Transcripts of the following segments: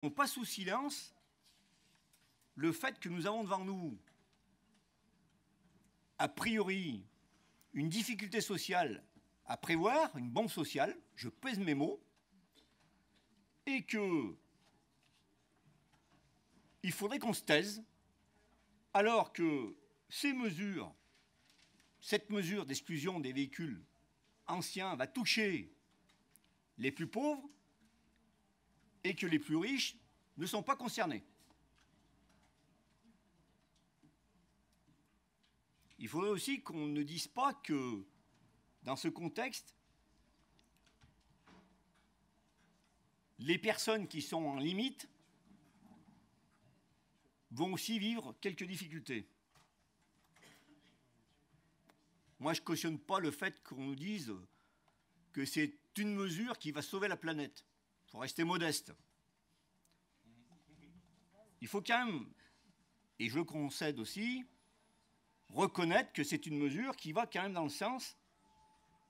On passe sous silence le fait que nous avons devant nous, a priori, une difficulté sociale à prévoir, une bombe sociale, je pèse mes mots, et que il faudrait qu'on se taise, alors que ces mesures, cette mesure d'exclusion des véhicules anciens va toucher les plus pauvres et que les plus riches ne sont pas concernés. Il faudrait aussi qu'on ne dise pas que, dans ce contexte, les personnes qui sont en limite vont aussi vivre quelques difficultés. Moi, je ne cautionne pas le fait qu'on nous dise que c'est une mesure qui va sauver la planète. Il faut rester modeste. Il faut quand même, et je le concède aussi, reconnaître que c'est une mesure qui va quand même dans le sens,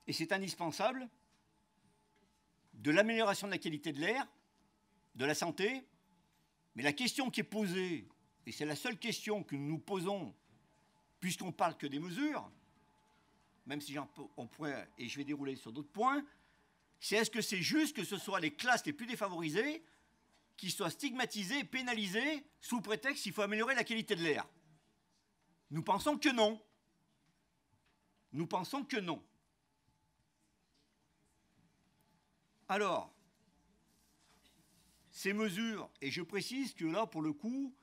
et c'est indispensable, de l'amélioration de la qualité de l'air, de la santé. Mais la question qui est posée, et c'est la seule question que nous nous posons, puisqu'on parle que des mesures, même si on pourrait, et je vais dérouler sur d'autres points, c'est est-ce que c'est juste que ce soit les classes les plus défavorisées qui soient stigmatisées et pénalisées sous prétexte qu'il faut améliorer la qualité de l'air? Nous pensons que non. Nous pensons que non. Alors, ces mesures, et je précise que là, pour le coup,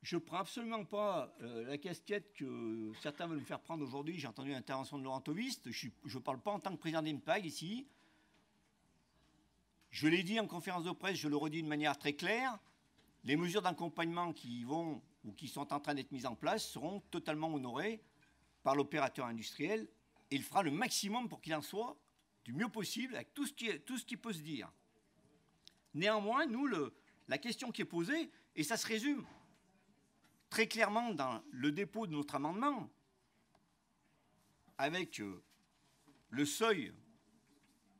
je ne prends absolument pas la casquette que certains veulent me faire prendre aujourd'hui. J'ai entendu l'intervention de Laurent Tovist. Je ne parle pas en tant que président d'INPAG ici. Je l'ai dit en conférence de presse, je le redis de manière très claire. Les mesures d'accompagnement qui vont ou qui sont en train d'être mises en place seront totalement honorées par l'opérateur industriel. Et il fera le maximum pour qu'il en soit du mieux possible avec tout ce qui peut se dire. Néanmoins, nous, la question qui est posée, et ça se résume très clairement dans le dépôt de notre amendement, avec le seuil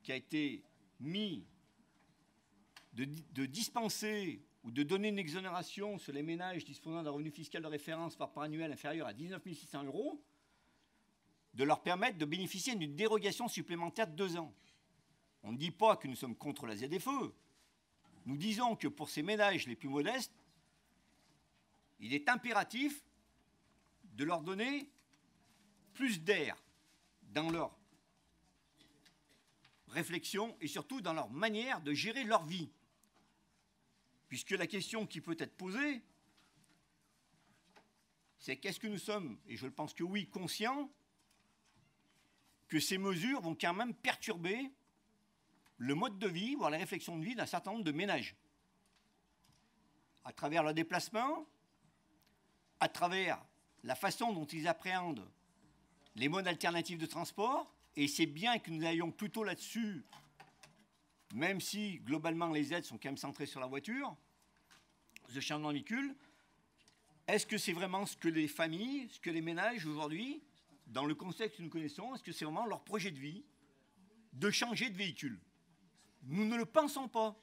qui a été mis de dispenser ou de donner une exonération sur les ménages disposant d'un revenu fiscal de référence par annuel inférieur à 19 600 €, de leur permettre de bénéficier d'une dérogation supplémentaire de 2 ans. On ne dit pas que nous sommes contre la ZFE. Nous disons que pour ces ménages les plus modestes, il est impératif de leur donner plus d'air dans leur réflexion et surtout dans leur manière de gérer leur vie. Puisque la question qui peut être posée, c'est qu'est-ce que nous sommes, et je le pense que oui, conscients que ces mesures vont quand même perturber le mode de vie, voire les réflexions de vie d'un certain nombre de ménages. À travers leur déplacement, à travers la façon dont ils appréhendent les modes alternatifs de transport, et c'est bien que nous ayons plutôt là-dessus, même si globalement les aides sont quand même centrées sur la voiture, ce changement de véhicule, est-ce que c'est vraiment ce que les familles, ce que les ménages aujourd'hui, dans le contexte que nous connaissons, est-ce que c'est vraiment leur projet de vie de changer de véhicule? Nous ne le pensons pas.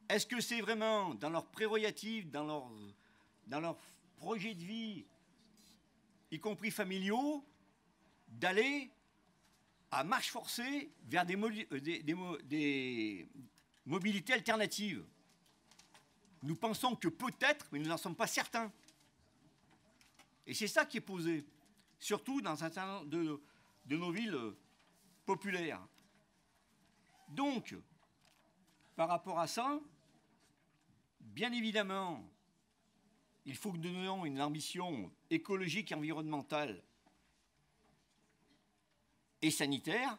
Est-ce que c'est vraiment dans leur prérogative, dans leur projet de vie, y compris familiaux, d'aller à marche forcée vers des mobilités alternatives? Nous pensons que peut-être, mais nous n'en sommes pas certains. Et c'est ça qui est posé, surtout dans un certain nombre de nos villes populaires. Donc, par rapport à ça, bien évidemment, il faut que nous ayons une ambition écologique et environnementale et sanitaire,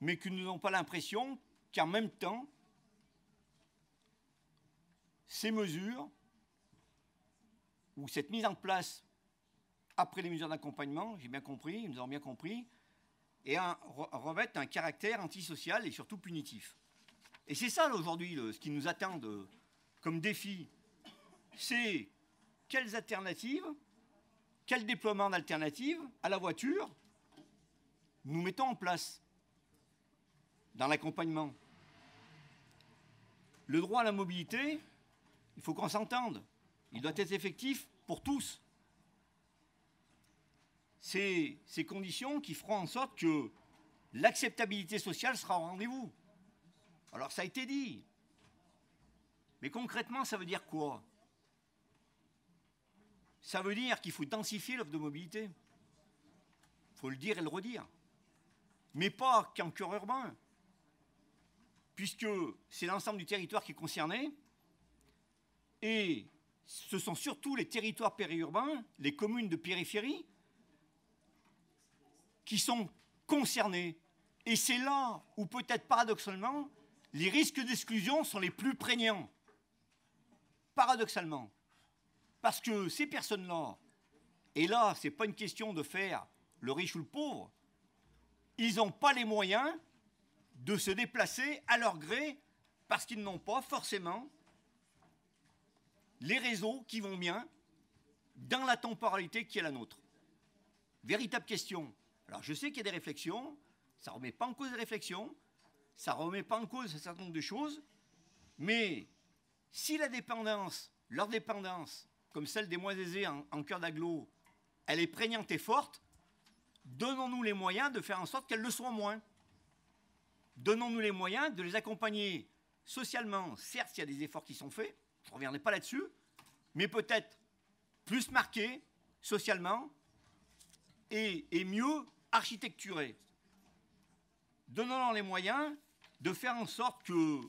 mais que nous n'avons pas l'impression qu'en même temps, ces mesures, ou cette mise en place après les mesures d'accompagnement, j'ai bien compris, nous avons bien compris, et revêtent un caractère antisocial et surtout punitif. Et c'est ça aujourd'hui ce qui nous attend comme défi. C'est quelles alternatives, quel déploiement d'alternatives à la voiture nous mettons en place dans l'accompagnement. le droit à la mobilité, il faut qu'on s'entende. Il doit être effectif pour tous. C'est ces conditions qui feront en sorte que l'acceptabilité sociale sera au rendez-vous. Alors ça a été dit. Mais concrètement, ça veut dire quoi? Ça veut dire qu'il faut densifier l'offre de mobilité. Il faut le dire et le redire. Mais pas qu'en cœur urbain. Puisque c'est l'ensemble du territoire qui est concerné. Et ce sont surtout les territoires périurbains, les communes de périphérie, qui sont concernés. Et c'est là où, peut-être paradoxalement, les risques d'exclusion sont les plus prégnants. Paradoxalement. Parce que ces personnes-là, et là, ce n'est pas une question de faire le riche ou le pauvre, ils n'ont pas les moyens de se déplacer à leur gré parce qu'ils n'ont pas forcément les réseaux qui vont bien dans la temporalité qui est la nôtre. Véritable question. Alors je sais qu'il y a des réflexions, ça ne remet pas en cause les réflexions, ça ne remet pas en cause un certain nombre de choses, mais si la dépendance, leur dépendance, comme celle des moins aisés en cœur d'agglo, elle est prégnante et forte, donnons-nous les moyens de faire en sorte qu'elle le soit moins. Donnons-nous les moyens de les accompagner socialement. Certes, il y a des efforts qui sont faits, je ne reviendrai pas là-dessus, mais peut-être plus marqués socialement et mieux architecturés. Donnons-leur les moyens de faire en sorte que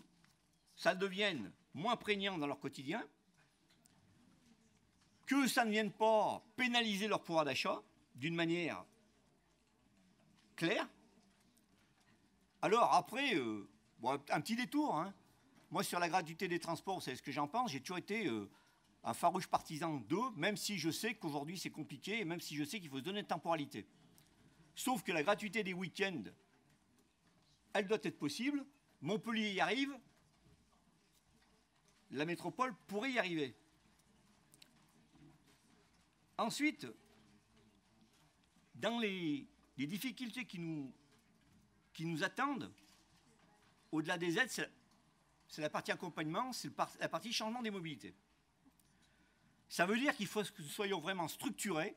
ça devienne moins prégnant dans leur quotidien, que ça ne vienne pas pénaliser leur pouvoir d'achat d'une manière claire. Alors après, bon, un petit détour. Hein. Moi, sur la gratuité des transports, vous savez ce que j'en pense, j'ai toujours été un farouche partisan d'eux, même si je sais qu'aujourd'hui c'est compliqué, et même si je sais qu'il faut se donner de temporalité. Sauf que la gratuité des week-ends, elle doit être possible. Montpellier y arrive, la métropole pourrait y arriver. Ensuite, dans les difficultés qui nous attendent, au-delà des aides, c'est la partie accompagnement, c'est la partie changement des mobilités. Ça veut dire qu'il faut que nous soyons vraiment structurés,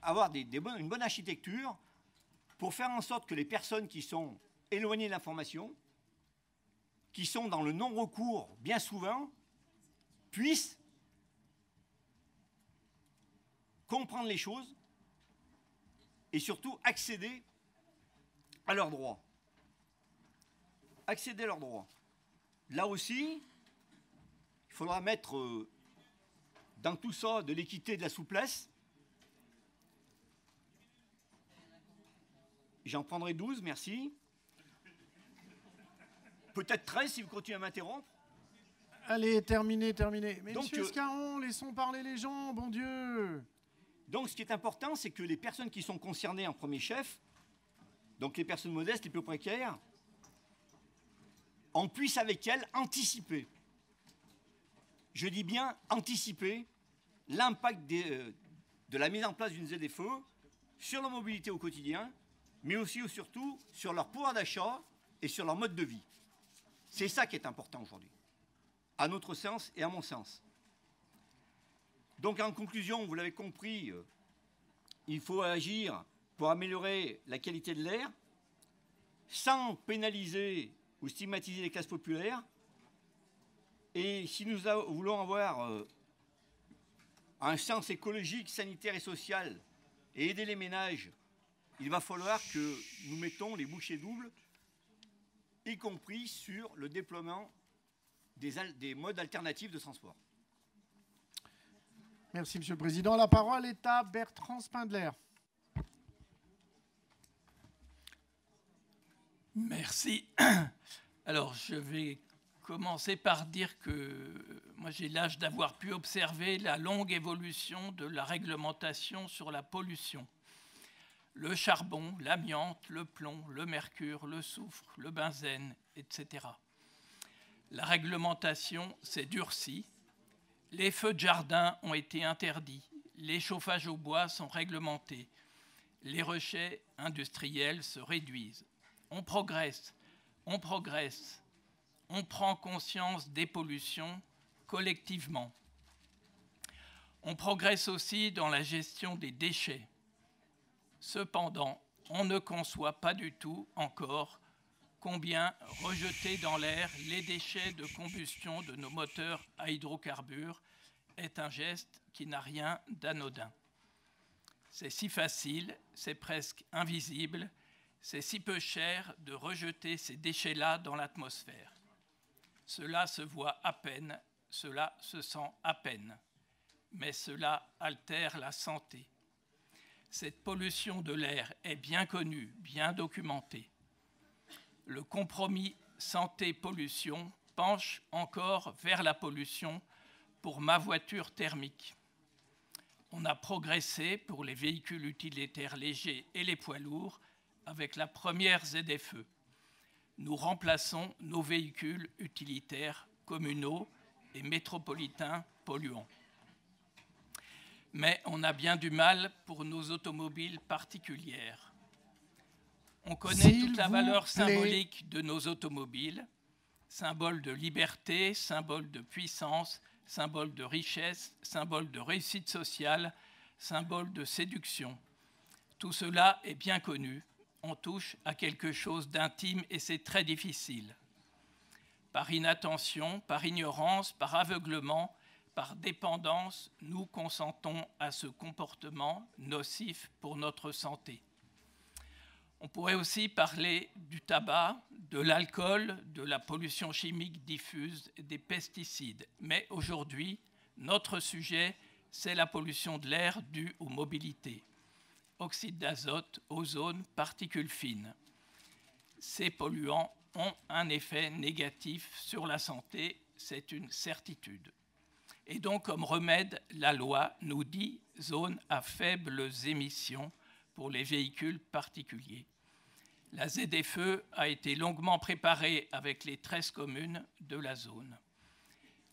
avoir une bonne architecture pour faire en sorte que les personnes qui sont éloignées de l'information, qui sont dans le non-recours bien souvent, puissent comprendre les choses et surtout accéder à leurs droits. Accéder à leurs droits. Là aussi, il faudra mettre dans tout ça de l'équité et de la souplesse. J'en prendrai 12, merci. Peut-être 13 si vous continuez à m'interrompre. Allez, terminez. Mais donc, monsieur Scarron, laissons parler les gens, bon Dieu. Donc ce qui est important, c'est que les personnes qui sont concernées en premier chef, donc les personnes modestes, les plus précaires, on puisse avec elles anticiper. Je dis bien anticiper l'impact de la mise en place d'une ZFE sur leur mobilité au quotidien, mais aussi et surtout sur leur pouvoir d'achat et sur leur mode de vie. C'est ça qui est important aujourd'hui, à notre sens et à mon sens. Donc en conclusion, vous l'avez compris, il faut agir pour améliorer la qualité de l'air sans pénaliser ou stigmatiser les classes populaires. Et si nous voulons avoir un sens écologique, sanitaire et social et aider les ménages, il va falloir que nous mettons les bouchées doubles, y compris sur le déploiement des modes alternatifs de transport. Merci, Monsieur le Président. La parole est à Bertrand Spindler. Merci. Alors, je vais commencer par dire que moi, j'ai l'âge d'avoir pu observer la longue évolution de la réglementation sur la pollution. Le charbon, l'amiante, le plomb, le mercure, le soufre, le benzène, etc. La réglementation s'est durcie. Les feux de jardin ont été interdits, les chauffages au bois sont réglementés, les rejets industriels se réduisent. On progresse, on progresse, on prend conscience des pollutions collectivement. On progresse aussi dans la gestion des déchets. Cependant, on ne conçoit pas du tout encore combien rejeter dans l'air les déchets de combustion de nos moteurs à hydrocarbures est un geste qui n'a rien d'anodin. C'est si facile, c'est presque invisible, c'est si peu cher de rejeter ces déchets-là dans l'atmosphère. Cela se voit à peine, cela se sent à peine, mais cela altère la santé. Cette pollution de l'air est bien connue, bien documentée. Le compromis santé-pollution penche encore vers la pollution pour ma voiture thermique. On a progressé pour les véhicules utilitaires légers et les poids lourds avec la première ZFE. Nous remplaçons nos véhicules utilitaires communaux et métropolitains polluants. Mais on a bien du mal pour nos automobiles particulières. On connaît toute la valeur symbolique de nos automobiles, symbole de liberté, symbole de puissance, symbole de richesse, symbole de réussite sociale, symbole de séduction. Tout cela est bien connu. On touche à quelque chose d'intime et c'est très difficile. Par inattention, par ignorance, par aveuglement, par dépendance, nous consentons à ce comportement nocif pour notre santé. On pourrait aussi parler du tabac, de l'alcool, de la pollution chimique diffuse, des pesticides. Mais aujourd'hui, notre sujet, c'est la pollution de l'air due aux mobilités. Oxyde d'azote, ozone, particules fines. Ces polluants ont un effet négatif sur la santé, c'est une certitude. Et donc, comme remède, la loi nous dit zone à faibles émissions pour les véhicules particuliers. La ZFE a été longuement préparée avec les 13 communes de la zone.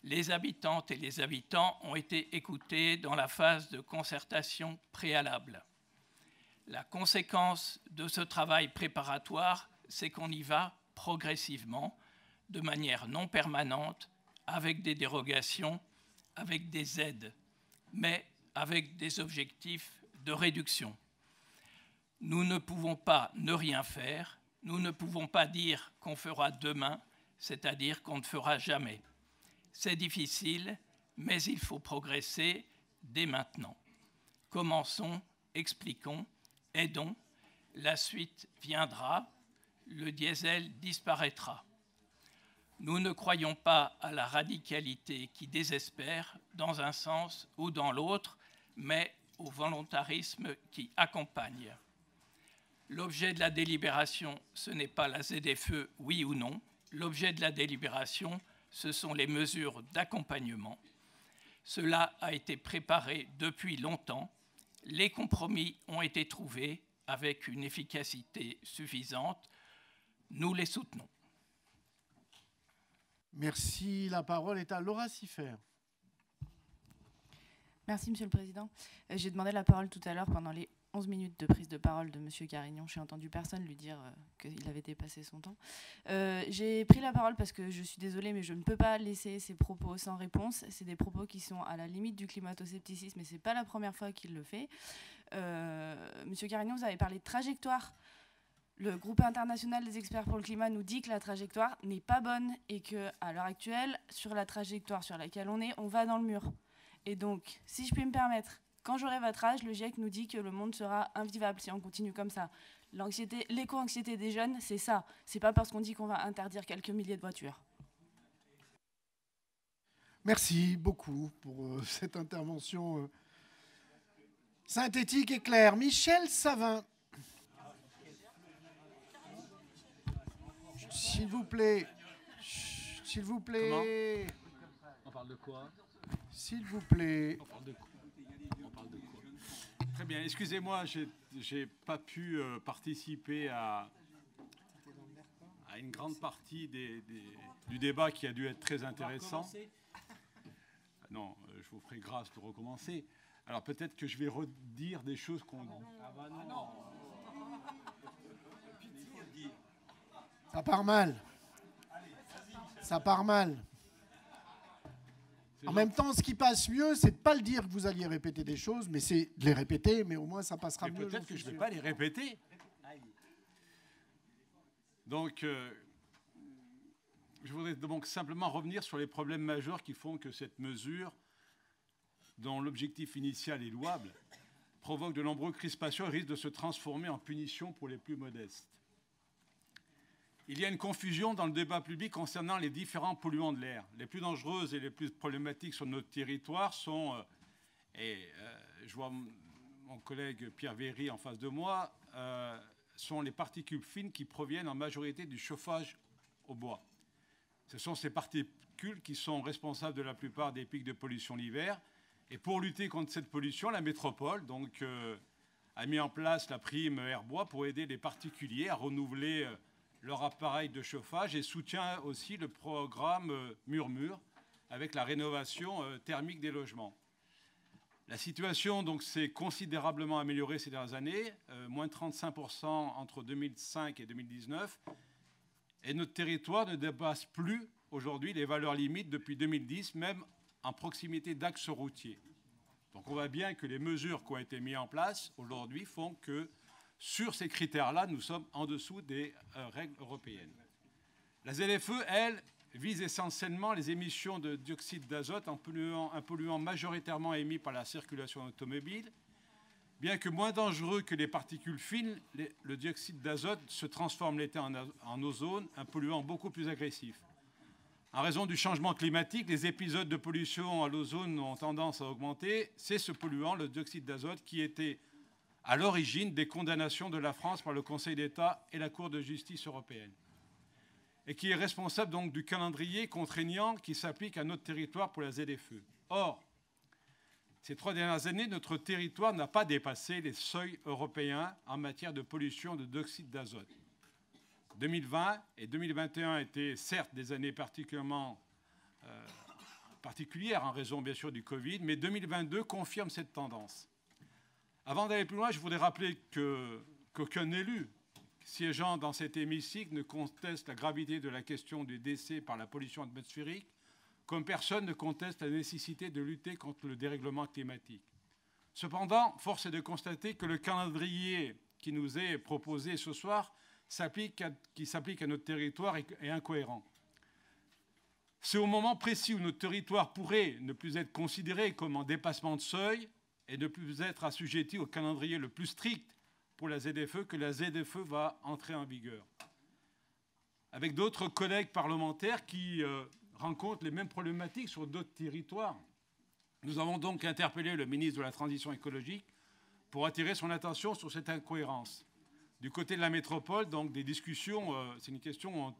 Les habitantes et les habitants ont été écoutés dans la phase de concertation préalable. La conséquence de ce travail préparatoire, c'est qu'on y va progressivement, de manière non permanente, avec des dérogations, avec des aides, mais avec des objectifs de réduction. Nous ne pouvons pas ne rien faire, nous ne pouvons pas dire qu'on fera demain, c'est-à-dire qu'on ne fera jamais. C'est difficile, mais il faut progresser dès maintenant. Commençons, expliquons, aidons, la suite viendra, le diesel disparaîtra. Nous ne croyons pas à la radicalité qui désespère dans un sens ou dans l'autre, mais au volontarisme qui accompagne. L'objet de la délibération, ce n'est pas la ZFE, oui ou non. L'objet de la délibération, ce sont les mesures d'accompagnement. Cela a été préparé depuis longtemps. Les compromis ont été trouvés avec une efficacité suffisante. Nous les soutenons. Merci. La parole est à Laura Siffer. Merci, Monsieur le Président. J'ai demandé la parole tout à l'heure pendant les 11 minutes de prise de parole de Monsieur Carignon. Je n'ai entendu personne lui dire qu'il avait dépassé son temps. J'ai pris la parole parce que je suis désolée, mais je ne peux pas laisser ces propos sans réponse. C'est des propos qui sont à la limite du climato-scepticisme, et ce n'est pas la première fois qu'il le fait. Monsieur Carignon, vous avez parlé de trajectoire. Le groupe international des experts pour le climat nous dit que la trajectoire n'est pas bonne et qu'à l'heure actuelle, sur la trajectoire sur laquelle on va dans le mur. Et donc, si je puis me permettre, quand j'aurai votre âge, le GIEC nous dit que le monde sera invivable si on continue comme ça. L'éco-anxiété des jeunes, c'est ça. C'est pas parce qu'on dit qu'on va interdire quelques milliers de voitures. Merci beaucoup pour cette intervention synthétique et claire. Michel Savin. S'il vous plaît. S'il vous plaît. Comment ? On parle de quoi ? S'il vous plaît. On parle de quoi ? Très bien, excusez-moi, j'ai pas pu participer à une grande partie du débat qui a dû être très intéressant. Non, je vous ferai grâce de recommencer. Alors peut-être que je vais redire des choses qu'on... Ah bah non. Ça part mal. Ça part mal. En même temps, ce qui passe mieux, c'est de ne pas le dire que vous alliez répéter des choses, mais c'est de les répéter, mais au moins ça passera mieux. Peut-être que je ne vais pas les répéter. Donc, je voudrais donc simplement revenir sur les problèmes majeurs qui font que cette mesure, dont l'objectif initial est louable, provoque de nombreuses crispations et risque de se transformer en punition pour les plus modestes. Il y a une confusion dans le débat public concernant les différents polluants de l'air. Les plus dangereuses et les plus problématiques sur notre territoire sont, je vois mon collègue Pierre Véry en face de moi, sont les particules fines qui proviennent en majorité du chauffage au bois. Ce sont ces particules qui sont responsables de la plupart des pics de pollution l'hiver. Et pour lutter contre cette pollution, la métropole a mis en place la prime air bois pour aider les particuliers à renouveler leur appareil de chauffage et soutient aussi le programme Murmure avec la rénovation thermique des logements. La situation s'est considérablement améliorée ces dernières années, moins 35% entre 2005 et 2019, et notre territoire ne dépasse plus aujourd'hui les valeurs limites depuis 2010, même en proximité d'axes routiers. Donc on voit bien que les mesures qui ont été mises en place aujourd'hui font que sur ces critères-là, nous sommes en dessous des règles européennes. La ZFE, elle, vise essentiellement les émissions de dioxyde d'azote, un polluant majoritairement émis par la circulation automobile. Bien que moins dangereux que les particules fines, le dioxyde d'azote se transforme l'été en ozone, un polluant beaucoup plus agressif. En raison du changement climatique, les épisodes de pollution à l'ozone ont tendance à augmenter. C'est ce polluant, le dioxyde d'azote, qui était à l'origine des condamnations de la France par le Conseil d'État et la Cour de justice européenne, et qui est responsable donc du calendrier contraignant qui s'applique à notre territoire pour la ZFE. Or, ces 3 dernières années, notre territoire n'a pas dépassé les seuils européens en matière de pollution de dioxyde d'azote. 2020 et 2021 étaient certes des années particulièrement particulières en raison bien sûr du Covid, mais 2022 confirme cette tendance. Avant d'aller plus loin, je voudrais rappeler qu'aucun élu siégeant dans cet hémicycle ne conteste la gravité de la question du décès par la pollution atmosphérique, comme personne ne conteste la nécessité de lutter contre le dérèglement climatique. Cependant, force est de constater que le calendrier qui nous est proposé ce soir, qui s'applique à notre territoire, est incohérent. C'est au moment précis où notre territoire pourrait ne plus être considéré comme en dépassement de seuil et ne plus être assujetti au calendrier le plus strict pour la ZFE que la ZFE va entrer en vigueur. Avec d'autres collègues parlementaires qui rencontrent les mêmes problématiques sur d'autres territoires, nous avons donc interpellé le ministre de la Transition écologique pour attirer son attention sur cette incohérence. Du côté de la métropole, donc des discussions, c'est une question, ont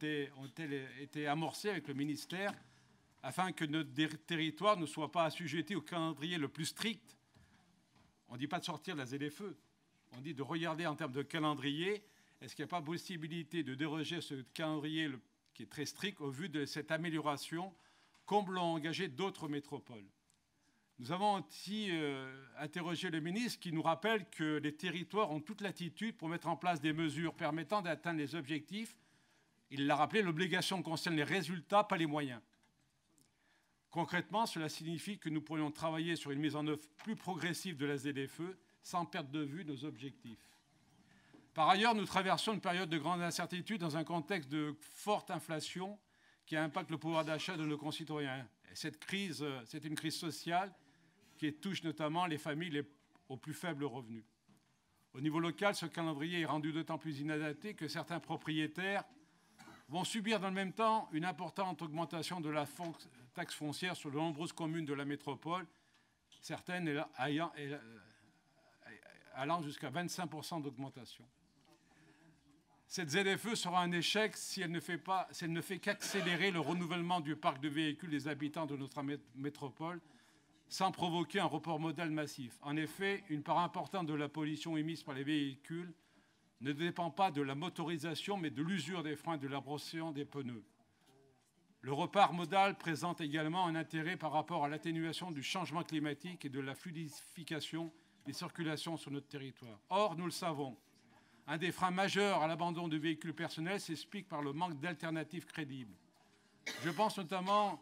été amorcées avec le ministère afin que notre territoire ne soit pas assujetti au calendrier le plus strict. On ne dit pas de sortir de la ZFE, on dit de regarder en termes de calendrier, est-ce qu'il n'y a pas possibilité de déroger à ce calendrier qui est très strict au vu de cette amélioration, comme l'ont engagé d'autres métropoles. Nous avons aussi interrogé le ministre qui nous rappelle que les territoires ont toute latitude pour mettre en place des mesures permettant d'atteindre les objectifs. Il l'a rappelé, l'obligation concerne les résultats, pas les moyens. Concrètement, cela signifie que nous pourrions travailler sur une mise en œuvre plus progressive de la ZFE sans perdre de vue nos objectifs. Par ailleurs, nous traversons une période de grande incertitude dans un contexte de forte inflation qui impacte le pouvoir d'achat de nos concitoyens. Et cette crise, c'est une crise sociale qui touche notamment les familles aux plus faibles revenus. Au niveau local, ce calendrier est rendu d'autant plus inadapté que certains propriétaires vont subir dans le même temps une importante augmentation de la taxe foncière sur de nombreuses communes de la métropole, certaines allant jusqu'à 25% d'augmentation. Cette ZFE sera un échec si elle ne fait qu'accélérer le renouvellement du parc de véhicules des habitants de notre métropole sans provoquer un report modal massif. En effet, une part importante de la pollution émise par les véhicules ne dépend pas de la motorisation, mais de l'usure des freins et de l'abrasion des pneus. Le report modal présente également un intérêt par rapport à l'atténuation du changement climatique et de la fluidification des circulations sur notre territoire. Or, nous le savons, Un des freins majeurs à l'abandon du véhicule personnel s'explique par le manque d'alternatives crédibles. Je pense notamment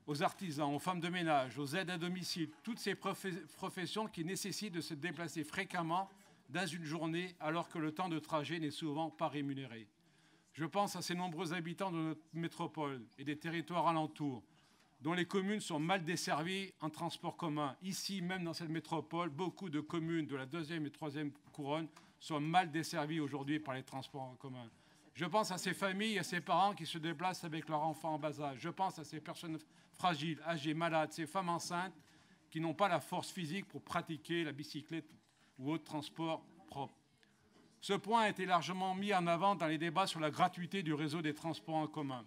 aux artisans, aux femmes de ménage, aux aides à domicile, toutes ces professions qui nécessitent de se déplacer fréquemment dans une journée alors que le temps de trajet n'est souvent pas rémunéré. Je pense à ces nombreux habitants de notre métropole et des territoires alentours, dont les communes sont mal desservies en transport commun. Ici, même dans cette métropole, beaucoup de communes de la 2e et 3e couronne sont mal desservies aujourd'hui par les transports en commun. Je pense à ces familles et à ces parents qui se déplacent avec leurs enfants en bas âge. Je pense à ces personnes fragiles, âgées, malades, ces femmes enceintes qui n'ont pas la force physique pour pratiquer la bicyclette ou autre transport propre. Ce point a été largement mis en avant dans les débats sur la gratuité du réseau des transports en commun.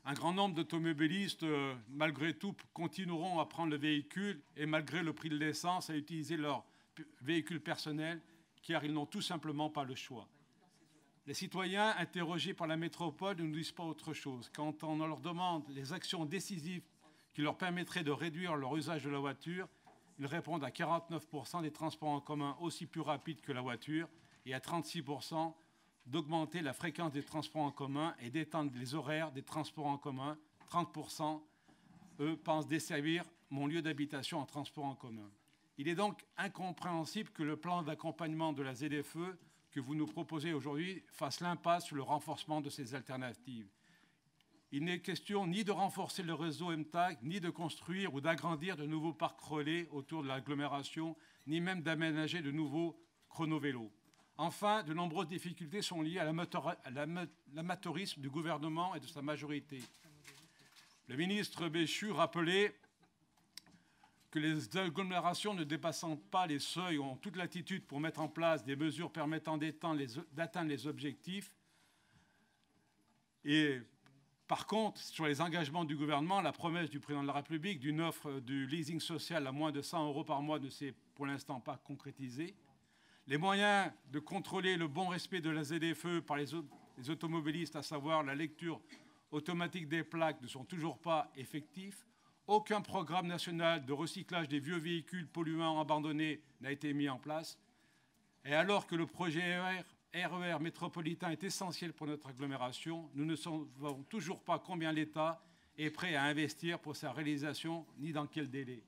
Un grand nombre d'automobilistes, malgré tout, continueront à prendre le véhicule et malgré le prix de l'essence, à utiliser leur véhicule personnel, car ils n'ont tout simplement pas le choix. Les citoyens interrogés par la métropole ne nous disent pas autre chose. Quand on leur demande les actions décisives qui leur permettraient de réduire leur usage de la voiture, ils répondent à 49% des transports en commun aussi plus rapides que la voiture et à 36% d'augmenter la fréquence des transports en commun et d'étendre les horaires des transports en commun. 30%, eux, pensent desservir mon lieu d'habitation en transport en commun. Il est donc incompréhensible que le plan d'accompagnement de la ZFE que vous nous proposez aujourd'hui fasse l'impasse sur le renforcement de ces alternatives. Il n'est question ni de renforcer le réseau MTAG, ni de construire ou d'agrandir de nouveaux parcs relais autour de l'agglomération, ni même d'aménager de nouveaux chronovélos. Enfin, de nombreuses difficultés sont liées à l'amateurisme du gouvernement et de sa majorité. Le ministre Béchu rappelait que les agglomérations ne dépassant pas les seuils ont toute latitude pour mettre en place des mesures permettant d'atteindre les objectifs. Et par contre, sur les engagements du gouvernement, la promesse du président de la République d'une offre du leasing social à moins de 100 € par mois ne s'est pour l'instant pas concrétisée. Les moyens de contrôler le bon respect de la ZFE par les automobilistes, à savoir la lecture automatique des plaques, ne sont toujours pas effectifs. Aucun programme national de recyclage des vieux véhicules polluants abandonnés n'a été mis en place. Et alors que le projet RER métropolitain est essentiel pour notre agglomération, nous ne savons toujours pas combien l'État est prêt à investir pour sa réalisation, ni dans quel délai.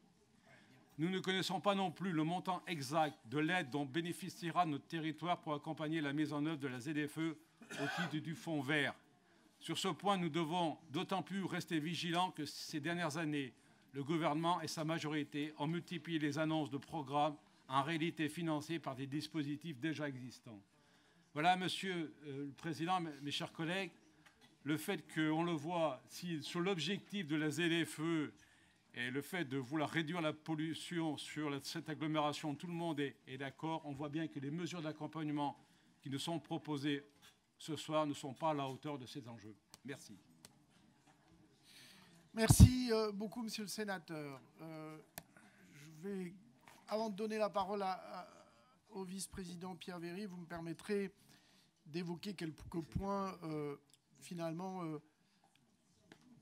Nous ne connaissons pas non plus le montant exact de l'aide dont bénéficiera notre territoire pour accompagner la mise en œuvre de la ZFE au titre du Fonds vert. Sur ce point, nous devons d'autant plus rester vigilants que ces dernières années, le gouvernement et sa majorité ont multiplié les annonces de programmes en réalité financés par des dispositifs déjà existants. Voilà, Monsieur le Président, mes chers collègues, le fait qu'on le voit, si sur l'objectif de la ZFE et le fait de vouloir réduire la pollution sur cette agglomération, tout le monde est d'accord. On voit bien que les mesures d'accompagnement qui nous sont proposées ce soir ne sont pas à la hauteur de ces enjeux. Merci. Merci beaucoup, Monsieur le Sénateur. Je vais, avant de donner la parole au vice-président Pierre Véry, vous me permettrez d'évoquer quelques points, finalement,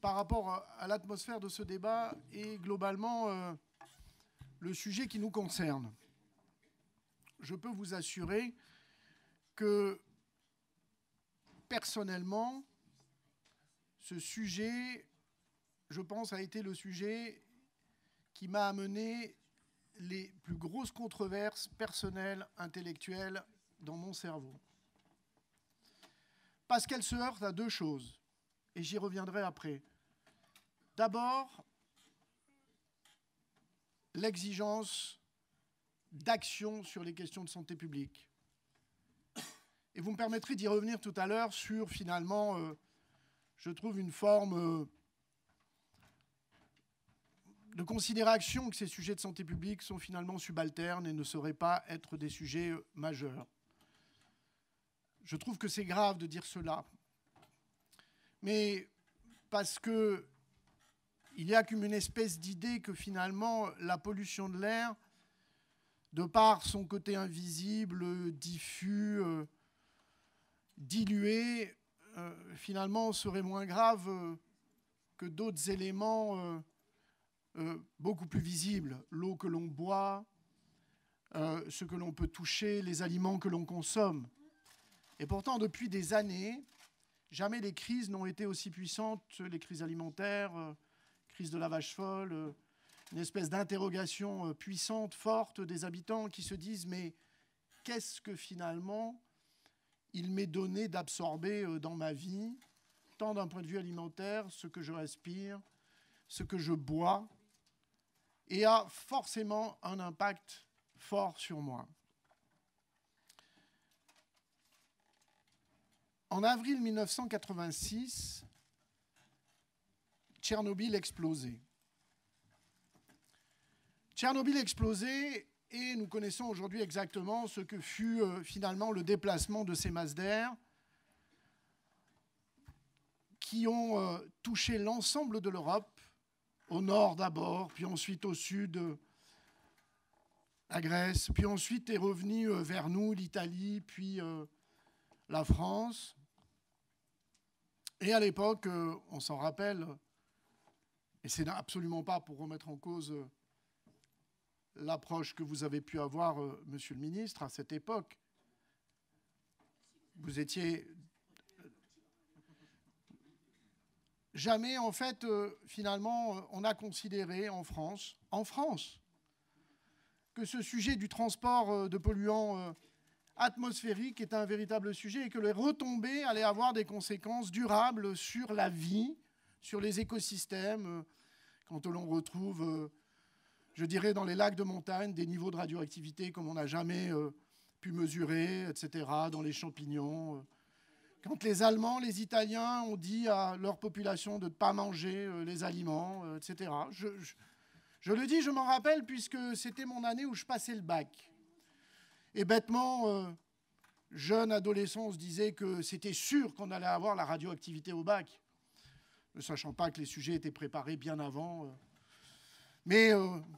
par rapport à l'atmosphère de ce débat et globalement le sujet qui nous concerne. Je peux vous assurer que personnellement, ce sujet, je pense, a été le sujet qui m'a amené les plus grosses controverses personnelles, intellectuelles dans mon cerveau. Parce qu'elle se heurte à deux choses, et j'y reviendrai après. D'abord, l'exigence d'action sur les questions de santé publique. Et vous me permettrez d'y revenir tout à l'heure sur, finalement, je trouve une forme de considération que ces sujets de santé publique sont finalement subalternes et ne sauraient pas être des sujets majeurs. Je trouve que c'est grave de dire cela. Mais parce que il y a comme une espèce d'idée que finalement la pollution de l'air, de par son côté invisible, diffus, dilué, finalement serait moins grave que d'autres éléments beaucoup plus visibles. L'eau que l'on boit, ce que l'on peut toucher, les aliments que l'on consomme. Et pourtant, depuis des années, jamais les crises n'ont été aussi puissantes, les crises alimentaires, crise de la vache folle, une espèce d'interrogation puissante, forte des habitants qui se disent « mais qu'est-ce que finalement il m'est donné d'absorber dans ma vie, tant d'un point de vue alimentaire, ce que je respire, ce que je bois, et a forcément un impact fort sur moi. » En avril 1986, Tchernobyl explosait. Tchernobyl explosait et nous connaissons aujourd'hui exactement ce que fut finalement le déplacement de ces masses d'air qui ont touché l'ensemble de l'Europe, au nord d'abord, puis ensuite au sud, la Grèce, puis ensuite est revenu vers nous, l'Italie, puis la France. Et à l'époque, on s'en rappelle, et c'est absolument pas pour remettre en cause l'approche que vous avez pu avoir, monsieur le ministre, à cette époque. Vous étiez... Jamais, en fait, finalement, on a considéré en France, que ce sujet du transport de polluants atmosphériques est un véritable sujet et que les retombées allaient avoir des conséquences durables sur la vie, sur les écosystèmes, quand l'on retrouve, je dirais, dans les lacs de montagne, des niveaux de radioactivité comme on n'a jamais pu mesurer, etc., dans les champignons. Quand les Allemands, les Italiens ont dit à leur population de ne pas manger les aliments, etc. Je le dis, je m'en rappelle, puisque c'était mon année où je passais le bac. Et bêtement, jeune adolescent, on se disait que c'était sûr qu'on allait avoir la radioactivité au bac, ne sachant pas que les sujets étaient préparés bien avant. Mais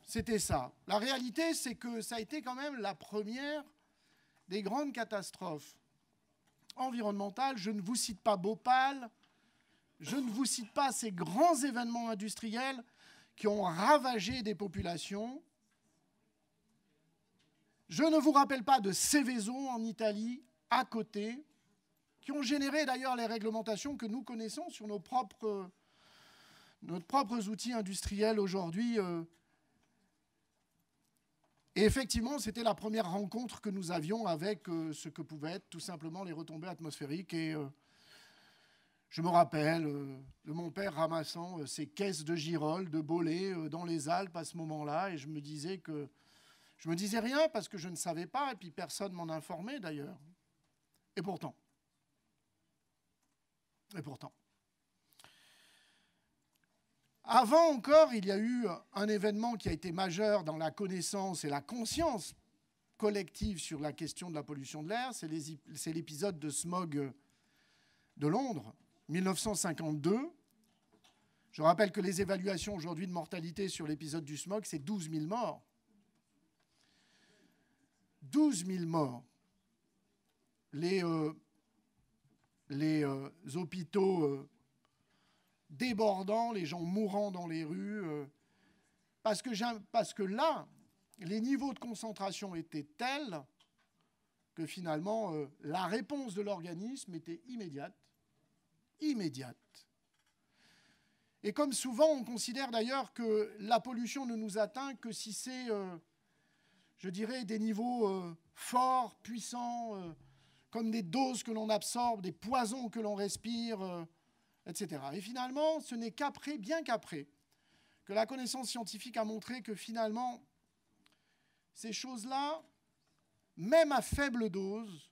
c'était ça. La réalité, c'est que ça a été quand même la première des grandes catastrophes environnementales. Je ne vous cite pas Bhopal, je ne vous cite pas ces grands événements industriels qui ont ravagé des populations. Je ne vous rappelle pas de Seveso en Italie, à côté, qui ont généré d'ailleurs les réglementations que nous connaissons sur nos propres outils industriels aujourd'hui. Et effectivement, c'était la première rencontre que nous avions avec ce que pouvaient être tout simplement les retombées atmosphériques. Et je me rappelle de mon père ramassant ses caisses de girolles, de bolets dans les Alpes à ce moment-là. Et je me disais rien parce que je ne savais pas, et puis personne ne m'en informait d'ailleurs. Et pourtant. Avant encore, il y a eu un événement qui a été majeur dans la connaissance et la conscience collective sur la question de la pollution de l'air. C'est l'épisode de smog de Londres, 1952. Je rappelle que les évaluations aujourd'hui de mortalité sur l'épisode du smog, c'est 12 000 morts. 12 000 morts. Les hôpitaux débordant, les gens mourant dans les rues, parce que là, les niveaux de concentration étaient tels que finalement, la réponse de l'organisme était immédiate. Et comme souvent, on considère d'ailleurs que la pollution ne nous atteint que si c'est, je dirais, des niveaux forts, puissants, comme des doses que l'on absorbe, des poisons que l'on respire, etc. Et finalement, ce n'est qu'après, bien qu'après, que la connaissance scientifique a montré que finalement, ces choses-là, même à faible dose,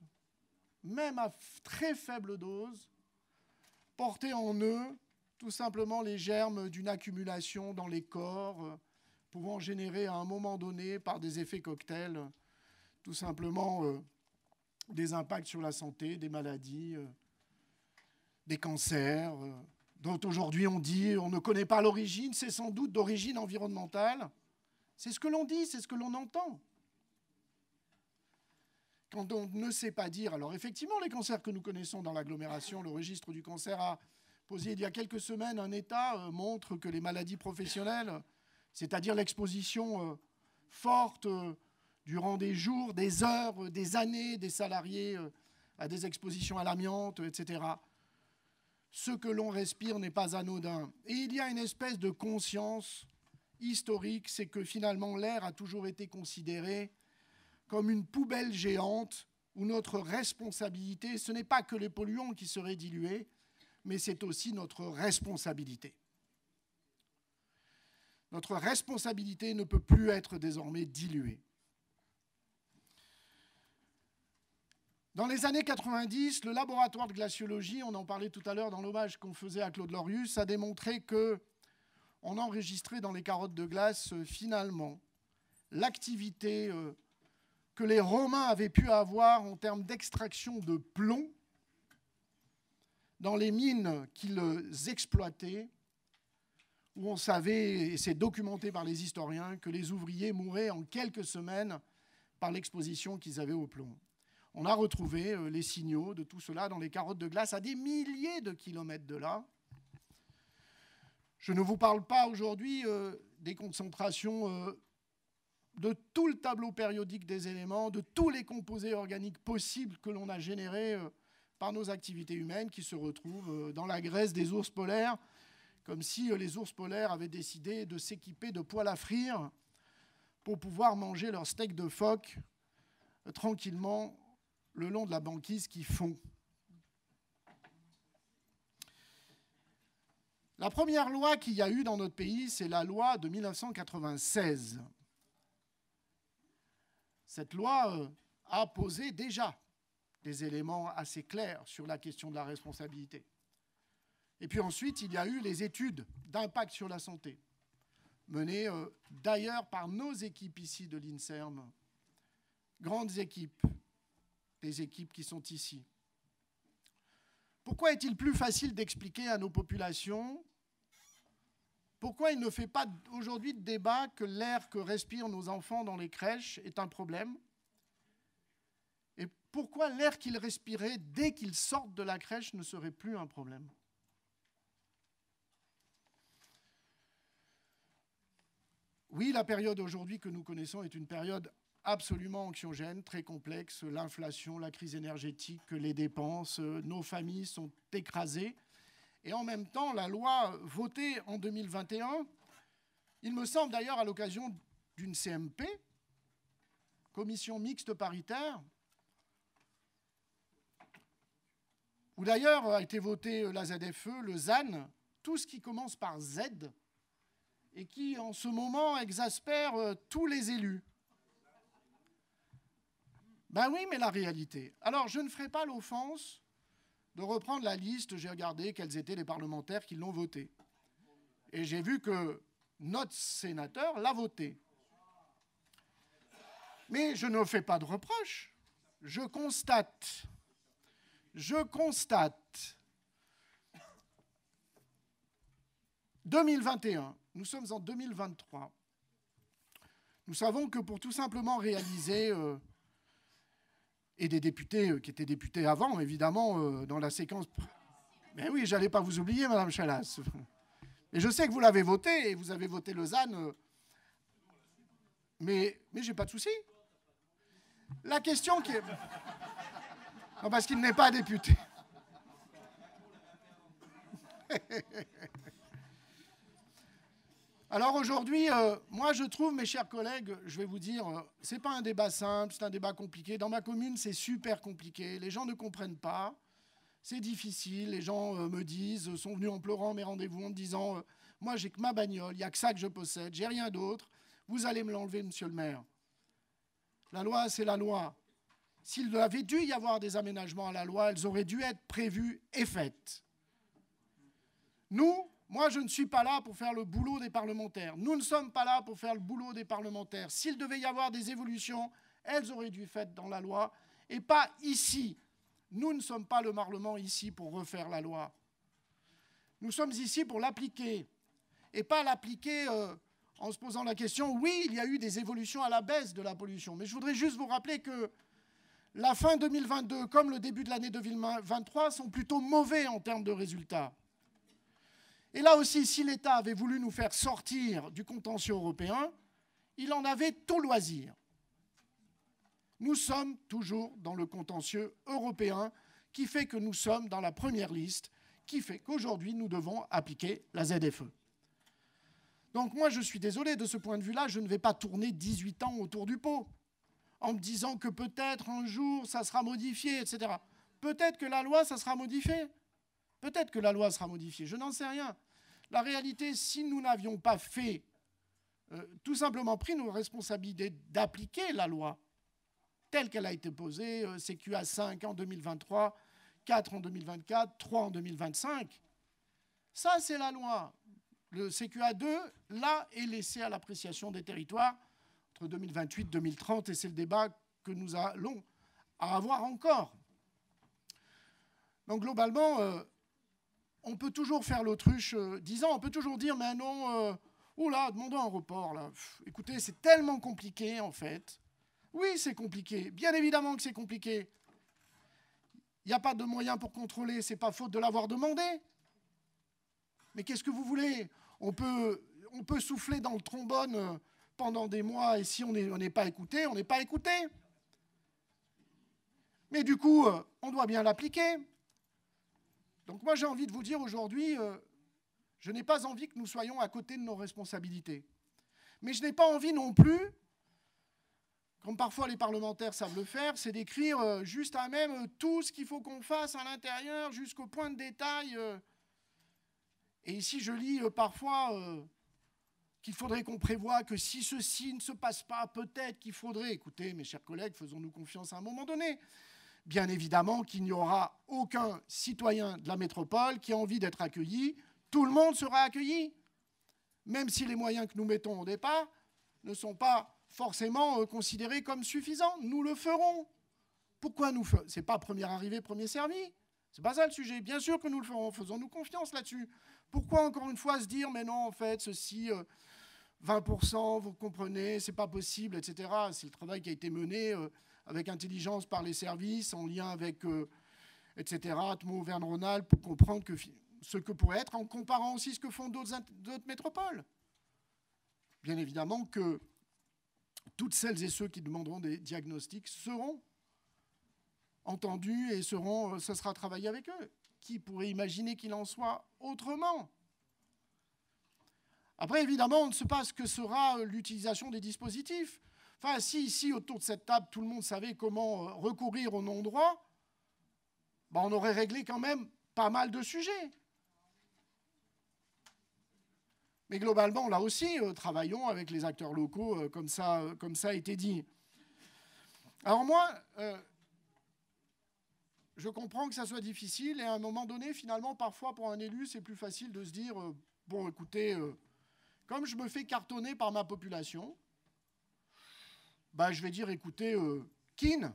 même à très faible dose, portaient en eux tout simplement les germes d'une accumulation dans les corps, pouvant générer à un moment donné, par des effets cocktails, tout simplement des impacts sur la santé, des maladies, des cancers, dont aujourd'hui on dit on ne connaît pas l'origine, c'est sans doute d'origine environnementale. C'est ce que l'on dit, c'est ce que l'on entend. Quand on ne sait pas dire, alors effectivement les cancers que nous connaissons dans l'agglomération, le registre du cancer a posé il y a quelques semaines un état, montre que les maladies professionnelles, c'est-à-dire l'exposition forte durant des jours, des heures, des années, des salariés à des expositions à l'amiante, etc. Ce que l'on respire n'est pas anodin. Et il y a une espèce de conscience historique, c'est que finalement l'air a toujours été considéré comme une poubelle géante où notre responsabilité, ce n'est pas que les polluants qui seraient dilués, mais c'est aussi notre responsabilité. Notre responsabilité ne peut plus être désormais diluée. Dans les années 90, le laboratoire de glaciologie, on en parlait tout à l'heure dans l'hommage qu'on faisait à Claude Lorius, a démontré qu'on enregistrait dans les carottes de glace, finalement, l'activité que les Romains avaient pu avoir en termes d'extraction de plomb dans les mines qu'ils exploitaient, où on savait, et c'est documenté par les historiens, que les ouvriers mouraient en quelques semaines par l'exposition qu'ils avaient au plomb. On a retrouvé les signaux de tout cela dans les carottes de glace à des milliers de kilomètres de là. Je ne vous parle pas aujourd'hui des concentrations de tout le tableau périodique des éléments, de tous les composés organiques possibles que l'on a générés par nos activités humaines qui se retrouvent dans la graisse des ours polaires, comme si les ours polaires avaient décidé de s'équiper de poêles à frire pour pouvoir manger leur steak de phoque tranquillement le long de la banquise qui fond. La première loi qu'il y a eu dans notre pays, c'est la loi de 1996. Cette loi a posé déjà des éléments assez clairs sur la question de la responsabilité. Et puis ensuite, il y a eu les études d'impact sur la santé, menées d'ailleurs par nos équipes ici de l'INSERM, grandes équipes, des équipes qui sont ici. Pourquoi est-il plus facile d'expliquer à nos populations pourquoi il ne fait pas aujourd'hui de débat que l'air que respirent nos enfants dans les crèches est un problème? Et pourquoi l'air qu'ils respiraient dès qu'ils sortent de la crèche ne serait plus un problème? Oui, la période aujourd'hui que nous connaissons est une période absolument anxiogène, très complexe. L'inflation, la crise énergétique, les dépenses, nos familles sont écrasées. Et en même temps, la loi votée en 2021, il me semble d'ailleurs à l'occasion d'une CMP, commission mixte paritaire, où d'ailleurs a été voté la ZFE, le ZAN, tout ce qui commence par Z, et qui en ce moment exaspère tous les élus. Ben oui, mais la réalité. Alors, je ne ferai pas l'offense de reprendre la liste. J'ai regardé quels étaient les parlementaires qui l'ont voté. Et j'ai vu que notre sénateur l'a voté. Mais je ne fais pas de reproche. Je constate. 2021, nous sommes en 2023. Nous savons que pour tout simplement réaliser... et des députés qui étaient députés avant, évidemment, dans la séquence... Mais oui, je n'allais pas vous oublier, Madame Chalas. Et je sais que vous l'avez voté, et vous avez voté le ZAN, mais je n'ai pas de souci. La question qui est... Non, parce qu'il n'est pas député. Alors aujourd'hui, moi je trouve, mes chers collègues, je vais vous dire, ce n'est pas un débat simple, c'est un débat compliqué. Dans ma commune, c'est super compliqué. Les gens ne comprennent pas. C'est difficile. Les gens me disent, sont venus en pleurant à mes rendez-vous en me disant moi j'ai que ma bagnole, il n'y a que ça que je possède, j'ai rien d'autre. Vous allez me l'enlever, monsieur le maire. La loi, c'est la loi. S'il avait dû y avoir des aménagements à la loi, elles auraient dû être prévues et faites. Moi, je ne suis pas là pour faire le boulot des parlementaires. Nous ne sommes pas là pour faire le boulot des parlementaires. S'il devait y avoir des évolutions, elles auraient dû être faites dans la loi et pas ici. Nous ne sommes pas le Parlement ici pour refaire la loi. Nous sommes ici pour l'appliquer et pas l'appliquer en se posant la question, oui, il y a eu des évolutions à la baisse de la pollution. Mais je voudrais juste vous rappeler que la fin 2022 comme le début de l'année 2023 sont plutôt mauvais en termes de résultats. Et là aussi, si l'État avait voulu nous faire sortir du contentieux européen, il en avait tout loisir. Nous sommes toujours dans le contentieux européen qui fait que nous sommes dans la première liste, qui fait qu'aujourd'hui, nous devons appliquer la ZFE. Donc moi, je suis désolé, de ce point de vue-là, je ne vais pas tourner 18 ans autour du pot en me disant que peut-être un jour, ça sera modifié, etc. Peut-être que la loi, ça sera modifié. Peut-être que la loi sera modifiée, je n'en sais rien. La réalité, si nous n'avions pas fait, tout simplement pris nos responsabilités d'appliquer la loi telle qu'elle a été posée, CQA 5 en 2023, 4 en 2024, 3 en 2025, ça c'est la loi. Le CQA 2, là, est laissé à l'appréciation des territoires entre 2028 et 2030, et c'est le débat que nous allons avoir encore. Donc globalement, on peut toujours faire l'autruche disant, on peut toujours dire, mais non, oula, demandons un report, là. Écoutez, c'est tellement compliqué, en fait. Oui, c'est compliqué. Bien évidemment que c'est compliqué. Il n'y a pas de moyens pour contrôler, c'est pas faute de l'avoir demandé. Mais qu'est-ce que vous voulez ? On peut souffler dans le trombone pendant des mois, et si on n'est pas écouté, on n'est pas écouté. Mais du coup, on doit bien l'appliquer. Donc moi, j'ai envie de vous dire aujourd'hui, je n'ai pas envie que nous soyons à côté de nos responsabilités. Mais je n'ai pas envie non plus, comme parfois les parlementaires savent le faire, c'est d'écrire juste à même tout ce qu'il faut qu'on fasse à l'intérieur, jusqu'au point de détail. Et ici, je lis parfois qu'il faudrait qu'on prévoie que si ceci ne se passe pas, peut-être qu'il faudrait... Écoutez, mes chers collègues, faisons-nous confiance à un moment donné. Bien évidemment qu'il n'y aura aucun citoyen de la métropole qui a envie d'être accueilli. Tout le monde sera accueilli, même si les moyens que nous mettons au départ ne sont pas forcément considérés comme suffisants. Nous le ferons. Pourquoi nous ferons ? Ce n'est pas premier arrivé, premier servi. Ce n'est pas ça le sujet. Bien sûr que nous le ferons. Faisons-nous confiance là-dessus. Pourquoi, encore une fois, se dire, mais non, en fait, ceci, 20%, vous comprenez, c'est pas possible, etc. C'est le travail qui a été mené avec intelligence par les services, en lien avec, etc., Atmo, Auvergne-Rhône-Alpes, pour comprendre que ce que pourrait être, en comparant aussi ce que font d'autres métropoles. Bien évidemment que toutes celles et ceux qui demanderont des diagnostics seront entendus et ce sera travaillé avec eux. Qui pourrait imaginer qu'il en soit autrement ? Après, évidemment, on ne sait pas ce que sera l'utilisation des dispositifs. Enfin, si ici, autour de cette table, tout le monde savait comment recourir au non-droit, ben, on aurait réglé quand même pas mal de sujets. Mais globalement, là aussi, travaillons avec les acteurs locaux, comme ça a été dit. Alors moi, je comprends que ça soit difficile, et à un moment donné, finalement, parfois, pour un élu, c'est plus facile de se dire, bon, écoutez, comme je me fais cartonner par ma population, bah, je vais dire, écoutez, kin,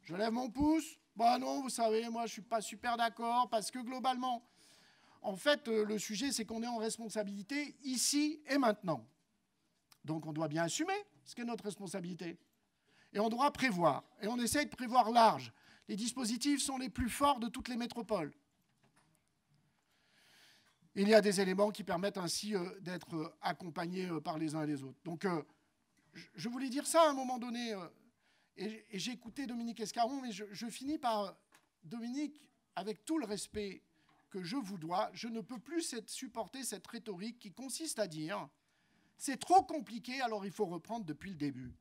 je lève mon pouce. Bah non, vous savez, moi, je ne suis pas super d'accord, parce que globalement, en fait, le sujet, c'est qu'on est en responsabilité ici et maintenant. Donc, on doit bien assumer ce qu'est notre responsabilité. Et on doit prévoir. Et on essaye de prévoir large. Les dispositifs sont les plus forts de toutes les métropoles. Il y a des éléments qui permettent ainsi d'être accompagnés par les uns et les autres. Donc, je voulais dire ça à un moment donné, et j'ai écouté Dominique Escaron, mais je finis par, Dominique, avec tout le respect que je vous dois, je ne peux plus supporter cette rhétorique qui consiste à dire « c'est trop compliqué, alors il faut reprendre depuis le début ».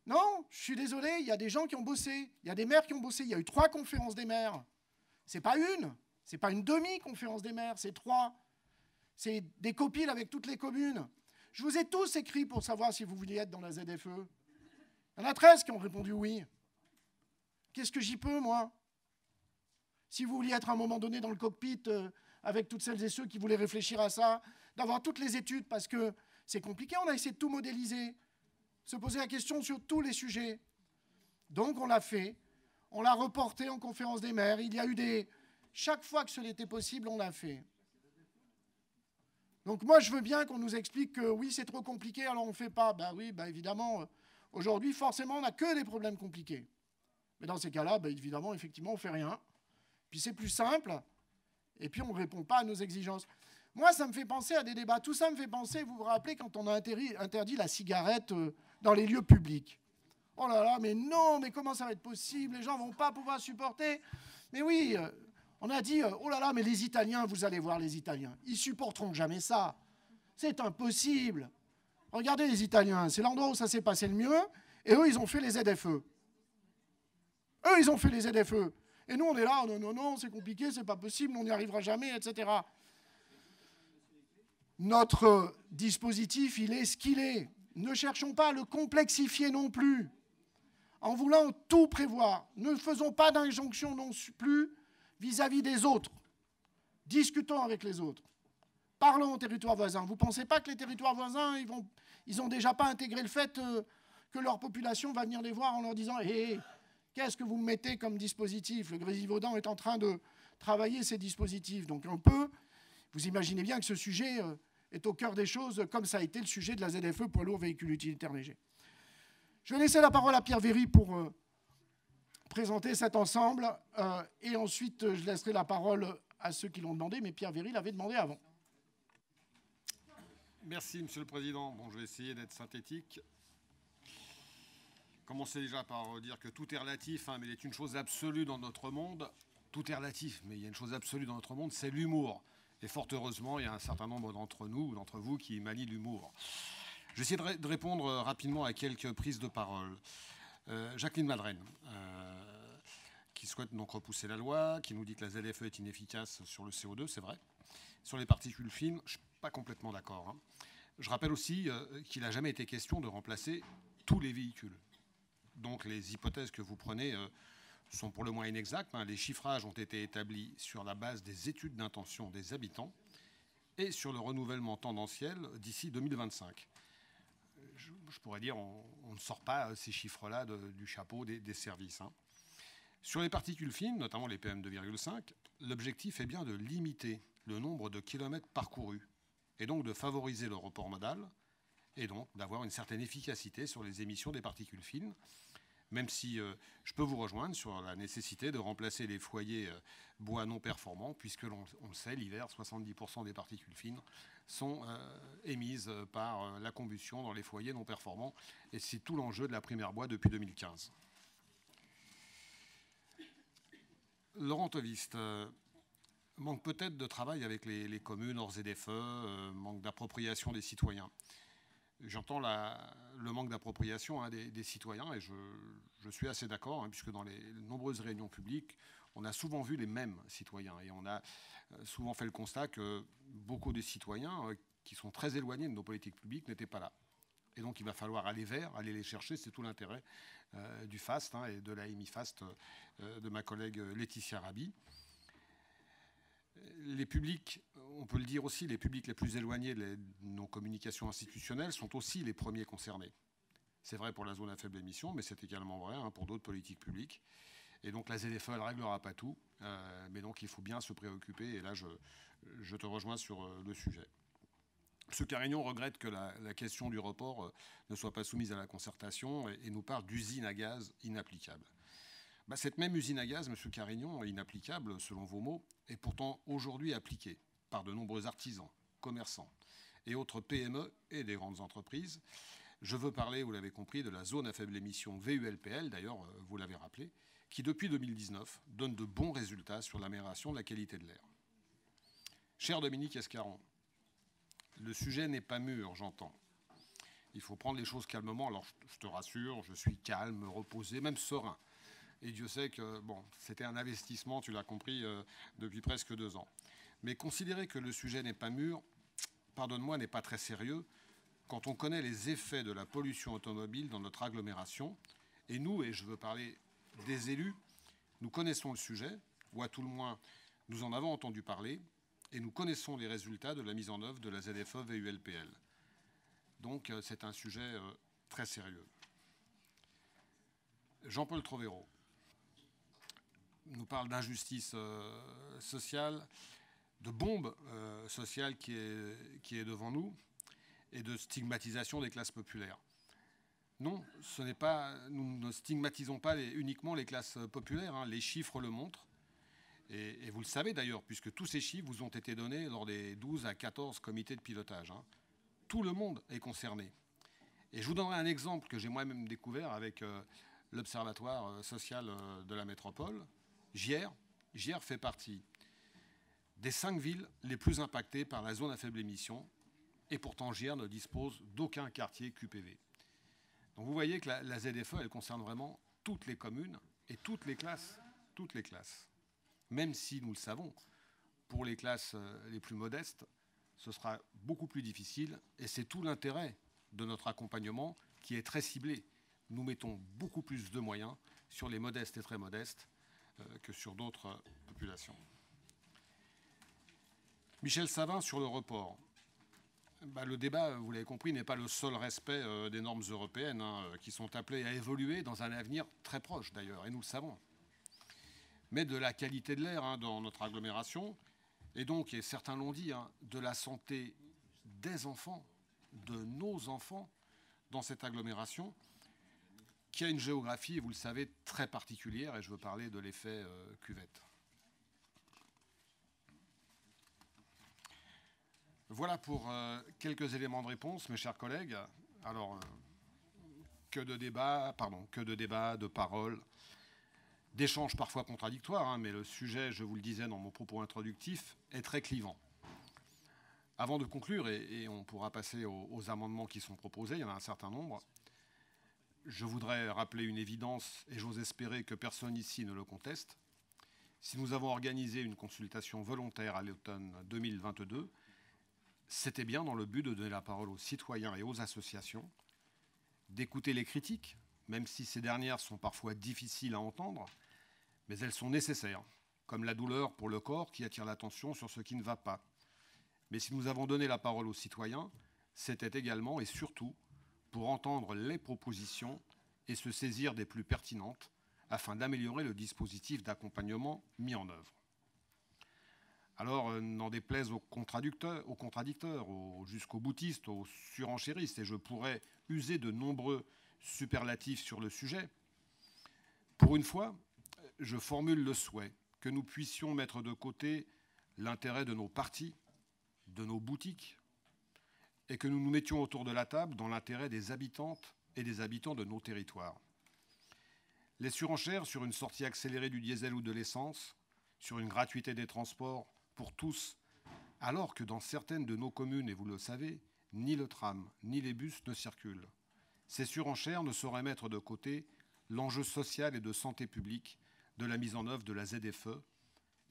Non, je suis désolé, il y a des gens qui ont bossé, il y a des maires qui ont bossé, il y a eu 3 conférences des maires. Ce n'est pas une demi-conférence des maires, c'est 3. C'est des copiles avec toutes les communes. Je vous ai tous écrit pour savoir si vous vouliez être dans la ZFE. Il y en a 13 qui ont répondu oui. Qu'est-ce que j'y peux, moi ? Si vous vouliez être à un moment donné dans le cockpit avec toutes celles et ceux qui voulaient réfléchir à ça, d'avoir toutes les études, parce que c'est compliqué, on a essayé de tout modéliser, se poser la question sur tous les sujets. Donc on l'a fait, on l'a reporté en conférence des maires, il y a eu chaque fois que ce n'était possible, on l'a fait. Donc moi, je veux bien qu'on nous explique que oui, c'est trop compliqué, alors on ne fait pas. Ben oui, ben évidemment, aujourd'hui, forcément, on n'a que des problèmes compliqués. Mais dans ces cas-là, ben évidemment, effectivement, on ne fait rien. Puis c'est plus simple, et puis on ne répond pas à nos exigences. Moi, ça me fait penser à des débats. Tout ça me fait penser, vous vous rappelez, quand on a interdit la cigarette dans les lieux publics. Oh là là, mais non, mais comment ça va être possible? Les gens ne vont pas pouvoir supporter. Mais oui, on a dit, oh là là, mais les Italiens, vous allez voir les Italiens, ils supporteront jamais ça. C'est impossible. Regardez les Italiens, c'est l'endroit où ça s'est passé le mieux, et eux, ils ont fait les ZFE. Eux, ils ont fait les ZFE. Et nous, on est là, non, non, non, c'est compliqué, c'est pas possible, on n'y arrivera jamais, etc. Notre dispositif, il est ce qu'il est. Ne cherchons pas à le complexifier non plus. En voulant tout prévoir, ne faisons pas d'injonction non plus vis-à-vis des autres. Discutons avec les autres. Parlons aux territoires voisins. Vous ne pensez pas que les territoires voisins, ils n'ont déjà pas intégré le fait que leur population va venir les voir en leur disant hey, qu'est-ce que vous me mettez comme dispositif? Le Grésivaudan est en train de travailler ces dispositifs. Donc on peut, vous imaginez bien que ce sujet est au cœur des choses, comme ça a été le sujet de la ZFE poids lourd véhicule utilitaire léger. Je vais laisser la parole à Pierre Véry pour présenter cet ensemble. Et ensuite, je laisserai la parole à ceux qui l'ont demandé. Mais Pierre Véry l'avait demandé avant. Merci, Monsieur le Président. Bon, je vais essayer d'être synthétique. Commencer déjà par dire que tout est relatif, hein, mais il est une chose absolue dans notre monde. Tout est relatif, mais il y a une chose absolue dans notre monde, c'est l'humour. Et fort heureusement, il y a un certain nombre d'entre nous, ou d'entre vous, qui manient l'humour. Je vais essayer de répondre rapidement à quelques prises de parole. Jacqueline Madren, qui souhaite donc repousser la loi, qui nous dit que la ZFE est inefficace sur le CO2, c'est vrai. Sur les particules fines, je ne suis pas complètement d'accord. Hein. Je rappelle aussi qu'il n'a jamais été question de remplacer tous les véhicules. Donc les hypothèses que vous prenez sont pour le moins inexactes. Hein. Les chiffrages ont été établis sur la base des études d'intention des habitants et sur le renouvellement tendanciel d'ici 2025. Je pourrais dire on ne sort pas ces chiffres-là du chapeau des services. Hein. Sur les particules fines, notamment les PM2,5, l'objectif est bien de limiter le nombre de kilomètres parcourus et donc de favoriser le report modal et donc d'avoir une certaine efficacité sur les émissions des particules fines, même si je peux vous rejoindre sur la nécessité de remplacer les foyers bois non performants, puisque l'on le sait, l'hiver, 70% des particules fines sont émises par la combustion dans les foyers non performants, et c'est tout l'enjeu de la primaire bois depuis 2015. Laurent Tovist manque peut-être de travail avec les communes hors ZFE, manque d'appropriation des citoyens. J'entends le manque d'appropriation des citoyens et je suis assez d'accord, hein, puisque dans les nombreuses réunions publiques, on a souvent vu les mêmes citoyens et on a souvent fait le constat que beaucoup de citoyens qui sont très éloignés de nos politiques publiques n'étaient pas là. Et donc il va falloir aller vers, aller les chercher, c'est tout l'intérêt du FAST et de la MI-FAST de ma collègue Laetitia Raby. Les publics, on peut le dire aussi, les publics les plus éloignés de nos communications institutionnelles sont aussi les premiers concernés. C'est vrai pour la zone à faible émission, mais c'est également vrai pour d'autres politiques publiques. Et donc la ZFE, elle ne réglera pas tout, mais donc il faut bien se préoccuper, et là je te rejoins sur le sujet. M. Carignon regrette que la question du report ne soit pas soumise à la concertation et nous parle d'usine à gaz inapplicable. Cette même usine à gaz, M. Carignon, inapplicable selon vos mots, est pourtant aujourd'hui appliquée par de nombreux artisans, commerçants et autres PME et des grandes entreprises. Je veux parler, vous l'avez compris, de la zone à faible émission VULPL, d'ailleurs vous l'avez rappelé, qui depuis 2019 donne de bons résultats sur l'amélioration de la qualité de l'air. Cher Dominique Escaron, le sujet n'est pas mûr, j'entends. Il faut prendre les choses calmement. Alors je te rassure, je suis calme, reposé, même serein. Et Dieu sait que c'était un investissement, tu l'as compris, depuis presque 2 ans. Mais considérer que le sujet n'est pas mûr, pardonne-moi, n'est pas très sérieux quand on connaît les effets de la pollution automobile dans notre agglomération. Et nous, et je veux parler des élus, nous connaissons le sujet, ou à tout le moins, nous en avons entendu parler, et nous connaissons les résultats de la mise en œuvre de la ZFE VULPL. Donc c'est un sujet très sérieux. Jean-Paul Trovero nous parle d'injustice sociale, de bombe sociale qui est devant nous et de stigmatisation des classes populaires. Non, ce n'est pas, nous ne stigmatisons pas uniquement les classes populaires, les chiffres le montrent. Et vous le savez d'ailleurs, puisque tous ces chiffres vous ont été donnés lors des 12 à 14 comités de pilotage. Hein. Tout le monde est concerné. Et je vous donnerai un exemple que j'ai moi-même découvert avec l'Observatoire social de la métropole. Gières fait partie des 5 villes les plus impactées par la zone à faible émission. Et pourtant, Gières ne dispose d'aucun quartier QPV. Donc vous voyez que la ZFE, elle concerne vraiment toutes les communes et toutes les classes. Toutes les classes. Même si, nous le savons, pour les classes les plus modestes, ce sera beaucoup plus difficile. Et c'est tout l'intérêt de notre accompagnement qui est très ciblé. Nous mettons beaucoup plus de moyens sur les modestes et très modestes que sur d'autres populations. Michel Savin sur le report. Le débat, vous l'avez compris, n'est pas le seul respect des normes européennes qui sont appelées à évoluer dans un avenir très proche d'ailleurs, et nous le savons. Mais de la qualité de l'air dans notre agglomération, et donc, et certains l'ont dit, de la santé des enfants, de nos enfants dans cette agglomération, qui a une géographie, vous le savez, très particulière, et je veux parler de l'effet cuvette. Voilà pour quelques éléments de réponse, mes chers collègues. Alors, que de débats, de paroles, d'échanges parfois contradictoires, mais le sujet, je vous le disais dans mon propos introductif, est très clivant. Avant de conclure, et on pourra passer aux amendements qui sont proposés, il y en a un certain nombre, je voudrais rappeler une évidence, et j'ose espérer que personne ici ne le conteste. Si nous avons organisé une consultation volontaire à l'automne 2022, c'était bien dans le but de donner la parole aux citoyens et aux associations, d'écouter les critiques, même si ces dernières sont parfois difficiles à entendre, mais elles sont nécessaires, comme la douleur pour le corps qui attire l'attention sur ce qui ne va pas. Mais si nous avons donné la parole aux citoyens, c'était également et surtout pour entendre les propositions et se saisir des plus pertinentes afin d'améliorer le dispositif d'accompagnement mis en œuvre. Alors, n'en déplaise aux contradicteurs, jusqu'aux boutistes, aux surenchéristes, et je pourrais user de nombreux superlatifs sur le sujet, pour une fois, je formule le souhait que nous puissions mettre de côté l'intérêt de nos partis, de nos boutiques, et que nous nous mettions autour de la table dans l'intérêt des habitantes et des habitants de nos territoires. Les surenchères sur une sortie accélérée du diesel ou de l'essence, sur une gratuité des transports pour tous, alors que dans certaines de nos communes, et vous le savez, ni le tram, ni les bus ne circulent. Ces surenchères ne sauraient mettre de côté l'enjeu social et de santé publique de la mise en œuvre de la ZFE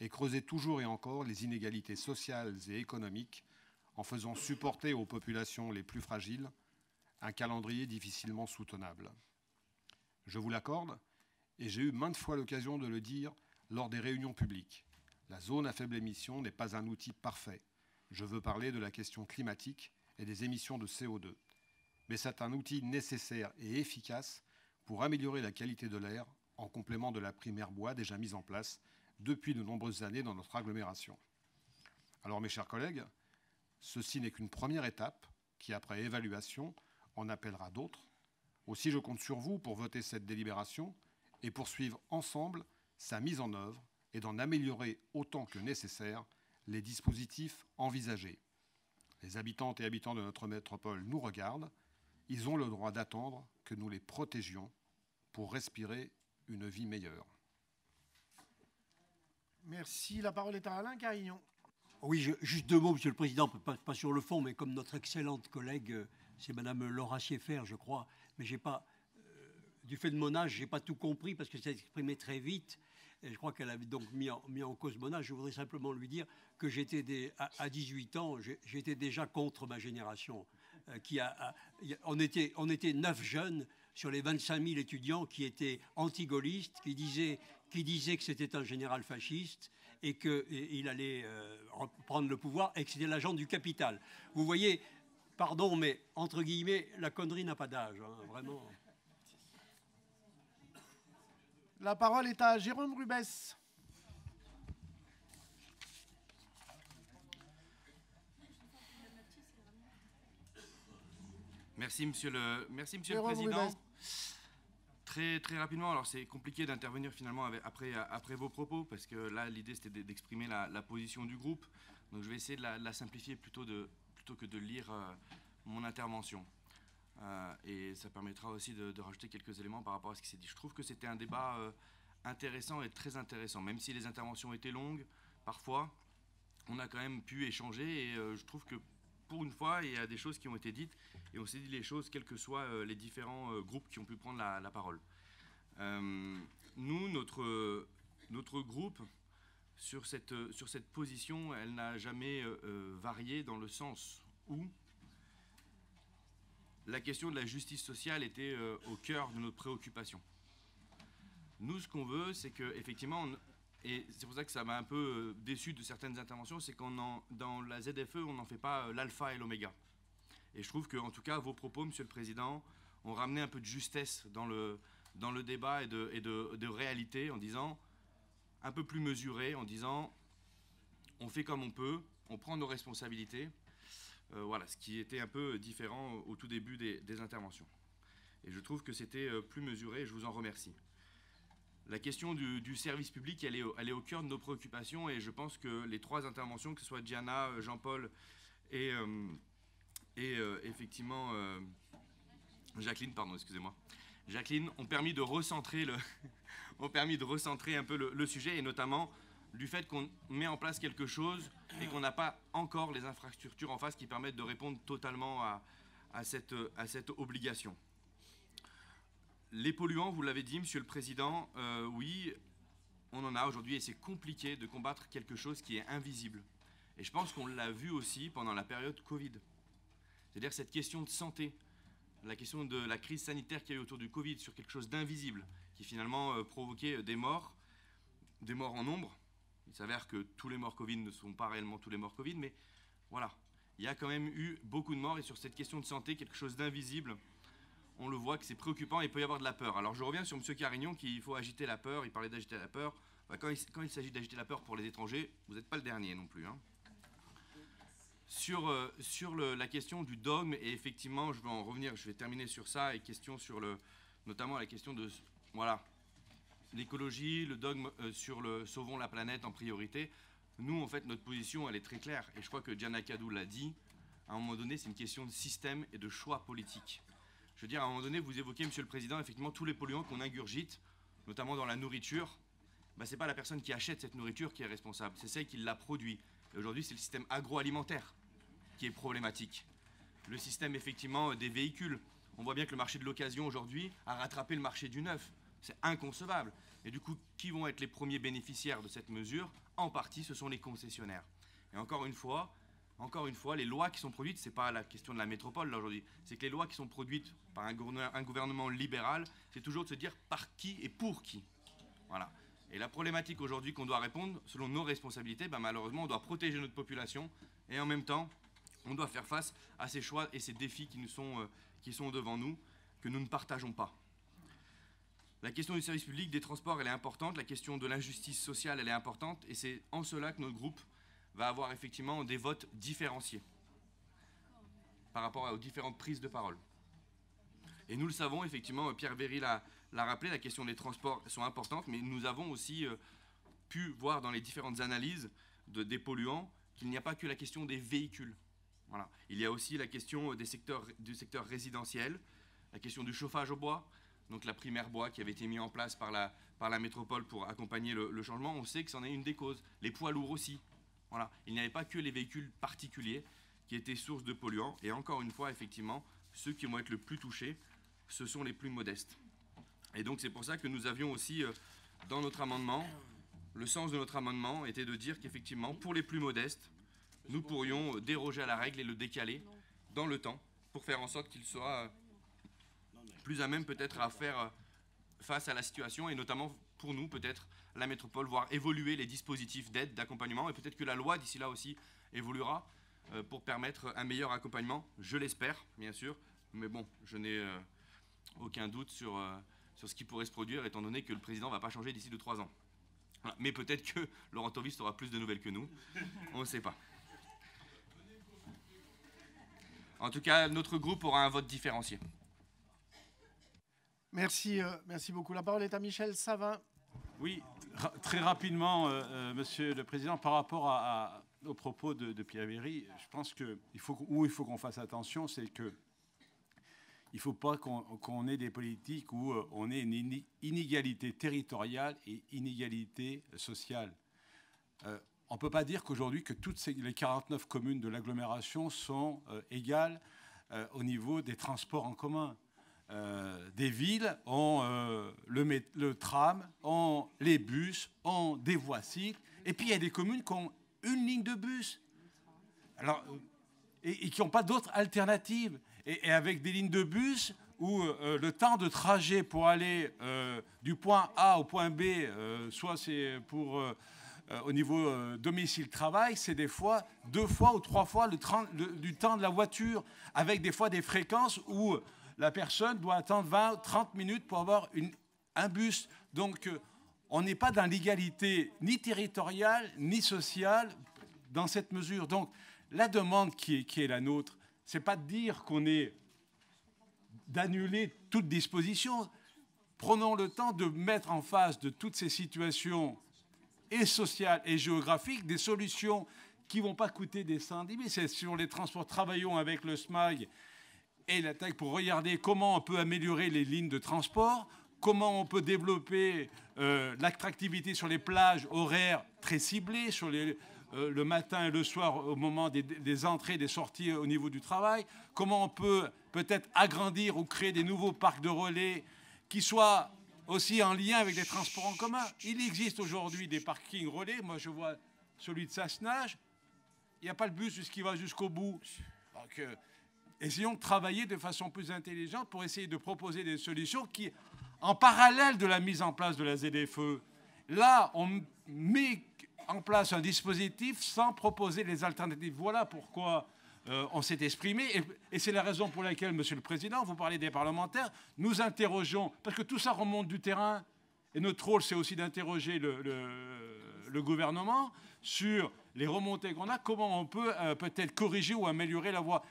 et creuser toujours et encore les inégalités sociales et économiques en faisant supporter aux populations les plus fragiles un calendrier difficilement soutenable. Je vous l'accorde, et j'ai eu maintes fois l'occasion de le dire lors des réunions publiques. La zone à faible émission n'est pas un outil parfait. Je veux parler de la question climatique et des émissions de CO2. Mais c'est un outil nécessaire et efficace pour améliorer la qualité de l'air en complément de la prime air bois déjà mise en place depuis de nombreuses années dans notre agglomération. Alors mes chers collègues, ceci n'est qu'une première étape qui, après évaluation, en appellera d'autres. Aussi, je compte sur vous pour voter cette délibération et poursuivre ensemble sa mise en œuvre et d'en améliorer autant que nécessaire les dispositifs envisagés. Les habitantes et habitants de notre métropole nous regardent. Ils ont le droit d'attendre que nous les protégions pour respirer une vie meilleure. Merci. La parole est à Alain Carignon. Oui, juste 2 mots, Monsieur le Président, pas sur le fond, mais comme notre excellente collègue, c'est Madame Laura Schieffer, je crois, mais j'ai pas, du fait de mon âge, j'ai pas tout compris parce que c'est exprimé très vite. Et je crois qu'elle avait donc mis en cause mon âge. Je voudrais simplement lui dire que à 18 ans, j'étais déjà contre ma génération. On était 9 jeunes sur les 25 000 étudiants qui étaient anti-gaullistes, qui disaient que c'était un général fasciste et qu'il allait reprendre le pouvoir et que c'était l'agent du capital. Vous voyez, pardon, mais entre guillemets, la connerie n'a pas d'âge, vraiment. La parole est à Jérôme Rubès. Merci, Monsieur le Président. Très rapidement, alors c'est compliqué d'intervenir finalement après vos propos, parce que là l'idée c'était d'exprimer la position du groupe, donc je vais essayer de la simplifier plutôt que de lire mon intervention. Et ça permettra aussi de rajouter quelques éléments par rapport à ce qui s'est dit. Je trouve que c'était un débat intéressant et très intéressant, même si les interventions étaient longues, parfois on a quand même pu échanger, et je trouve que pour une fois, il y a des choses qui ont été dites et on s'est dit les choses, quels que soient les différents groupes qui ont pu prendre la parole. Nous, notre groupe, sur cette position, elle n'a jamais varié dans le sens où la question de la justice sociale était au cœur de notre préoccupation. Nous, ce qu'on veut, c'est qu'effectivement, et c'est pour ça que ça m'a un peu déçu de certaines interventions, c'est dans la ZFE, on n'en fait pas l'alpha et l'oméga. Et je trouve qu'en tout cas, vos propos, Monsieur le Président, ont ramené un peu de justesse dans le débat et de réalité, en disant, un peu plus mesuré, en disant, on fait comme on peut, on prend nos responsabilités. Voilà, ce qui était un peu différent au tout début des interventions. Et je trouve que c'était plus mesuré, et je vous en remercie. La question du service public, elle est au cœur de nos préoccupations, et je pense que les trois interventions, que ce soit Diana, Jean-Paul et effectivement Jacqueline, pardon, excusez-moi, Jacqueline, ont permis de recentrer un peu le sujet, et notamment du fait qu'on met en place quelque chose et qu'on n'a pas encore les infrastructures en face qui permettent de répondre totalement à cette obligation. Les polluants, vous l'avez dit, Monsieur le Président, oui, on en a aujourd'hui, et c'est compliqué de combattre quelque chose qui est invisible. Et je pense qu'on l'a vu aussi pendant la période Covid. C'est-à-dire cette question de santé, la question de la crise sanitaire qu'il y a eu autour du Covid, sur quelque chose d'invisible, qui finalement provoquait des morts en nombre. Il s'avère que tous les morts Covid ne sont pas réellement tous les morts Covid, mais voilà, il y a quand même eu beaucoup de morts, et sur cette question de santé, quelque chose d'invisible, on le voit que c'est préoccupant et il peut y avoir de la peur. Alors je reviens sur M. Carignon, qu'il faut agiter la peur, il parlait d'agiter la peur. Bah, quand il s'agit d'agiter la peur pour les étrangers, vous n'êtes pas le dernier non plus, hein. Sur la question du dogme, et effectivement, je vais en revenir, je vais terminer sur ça, et question sur notamment la question de, voilà, l'écologie, le dogme sur le sauvons la planète en priorité. Nous, en fait, notre position, elle est très claire, et je crois que Diana Kadou l'a dit, à un moment donné, c'est une question de système et de choix politique. Je veux dire, à un moment donné, vous évoquez, Monsieur le Président, effectivement, tous les polluants qu'on ingurgite, notamment dans la nourriture, bah, ce n'est pas la personne qui achète cette nourriture qui est responsable, c'est celle qui l'a produit. Et aujourd'hui, c'est le système agroalimentaire qui est problématique. Le système, effectivement, des véhicules. On voit bien que le marché de l'occasion, aujourd'hui, a rattrapé le marché du neuf. C'est inconcevable. Et du coup, qui vont être les premiers bénéficiaires de cette mesure? En partie, ce sont les concessionnaires. Et encore une fois, les lois qui sont produites, ce n'est pas la question de la métropole là aujourd'hui, c'est que les lois qui sont produites par un gouvernement libéral, c'est toujours de se dire par qui et pour qui. Voilà. Et la problématique aujourd'hui qu'on doit répondre, selon nos responsabilités, ben malheureusement, on doit protéger notre population, et en même temps, on doit faire face à ces choix et ces défis qui sont devant nous, que nous ne partageons pas. La question du service public, des transports, elle est importante. La question de l'injustice sociale, elle est importante. Et c'est en cela que notre groupe va avoir effectivement des votes différenciés par rapport aux différentes prises de parole. Et nous le savons, effectivement, Pierre Véry l'a rappelé, la question des transports sont importantes, mais nous avons aussi pu voir dans les différentes analyses des polluants qu'il n'y a pas que la question des véhicules. Voilà. Il y a aussi la question du secteur résidentiel, la question du chauffage au bois, donc la primaire bois qui avait été mise en place par la métropole pour accompagner le changement. On sait que c'en est une des causes. Les poids lourds aussi. Voilà. Il n'y avait pas que les véhicules particuliers qui étaient source de polluants. Et encore une fois, effectivement, ceux qui vont être le plus touchés, ce sont les plus modestes. Et donc c'est pour ça que nous avions aussi, dans notre amendement, le sens de notre amendement était de dire qu'effectivement, pour les plus modestes, nous pourrions déroger à la règle et le décaler dans le temps pour faire en sorte qu'il soit plus à même peut-être à faire face à la situation, et notamment pour nous peut-être la métropole, voir évoluer les dispositifs d'aide, d'accompagnement, et peut-être que la loi d'ici là aussi évoluera pour permettre un meilleur accompagnement, je l'espère bien sûr, mais bon, je n'ai aucun doute sur ce qui pourrait se produire étant donné que le président ne va pas changer d'ici 2-3 ans. Voilà. Mais peut-être que Laurent Tovist aura plus de nouvelles que nous, on ne sait pas. En tout cas, notre groupe aura un vote différencié. Merci, merci beaucoup. La parole est à Michel Savin. Oui, très rapidement, Monsieur le Président, par rapport aux propos de Pierre Véry, je pense qu'il faut qu'on fasse attention, c'est que il ne faut pas qu'on ait des politiques où on ait une inégalité territoriale et inégalité sociale. On ne peut pas dire qu'aujourd'hui que toutes les 49 communes de l'agglomération sont égales au niveau des transports en commun. Des villes ont le tram, ont les bus, ont des voies cycles, et puis il y a des communes qui ont une ligne de bus, alors, et qui n'ont pas d'autres alternatives. Et avec des lignes de bus où le temps de trajet pour aller du point A au point B, soit c'est pour au niveau domicile-travail, c'est des fois 2 fois ou 3 fois du temps de la voiture, avec des fois des fréquences où la personne doit attendre 20, 30 minutes pour avoir un bus. Donc, on n'est pas dans l'égalité ni territoriale, ni sociale dans cette mesure. Donc, la demande qui est la nôtre, ce n'est pas de dire qu'on est d'annuler toute disposition. Prenons le temps de mettre en face de toutes ces situations et sociales et géographiques des solutions qui ne vont pas coûter des centimes. C'est sur les transports. Travaillons avec le SMAG et la TAC pour regarder comment on peut améliorer les lignes de transport, comment on peut développer l'attractivité sur les plages horaires très ciblées, sur le matin et le soir au moment des entrées et des sorties au niveau du travail, comment on peut peut-être agrandir ou créer des nouveaux parcs de relais qui soient aussi en lien avec les transports en commun. Il existe aujourd'hui des parkings relais. Moi, je vois celui de Sassenage. Il n'y a pas le bus qui va jusqu'au bout. Donc, essayons de travailler de façon plus intelligente pour essayer de proposer des solutions qui, en parallèle de la mise en place de la ZFE, là, on met en place un dispositif sans proposer les alternatives. Voilà pourquoi on s'est exprimé. Et c'est la raison pour laquelle, Monsieur le Président, vous parlez des parlementaires, nous interrogeons, parce que tout ça remonte du terrain, et notre rôle, c'est aussi d'interroger le gouvernement sur les remontées qu'on a, comment on peut peut-être corriger ou améliorer la voie.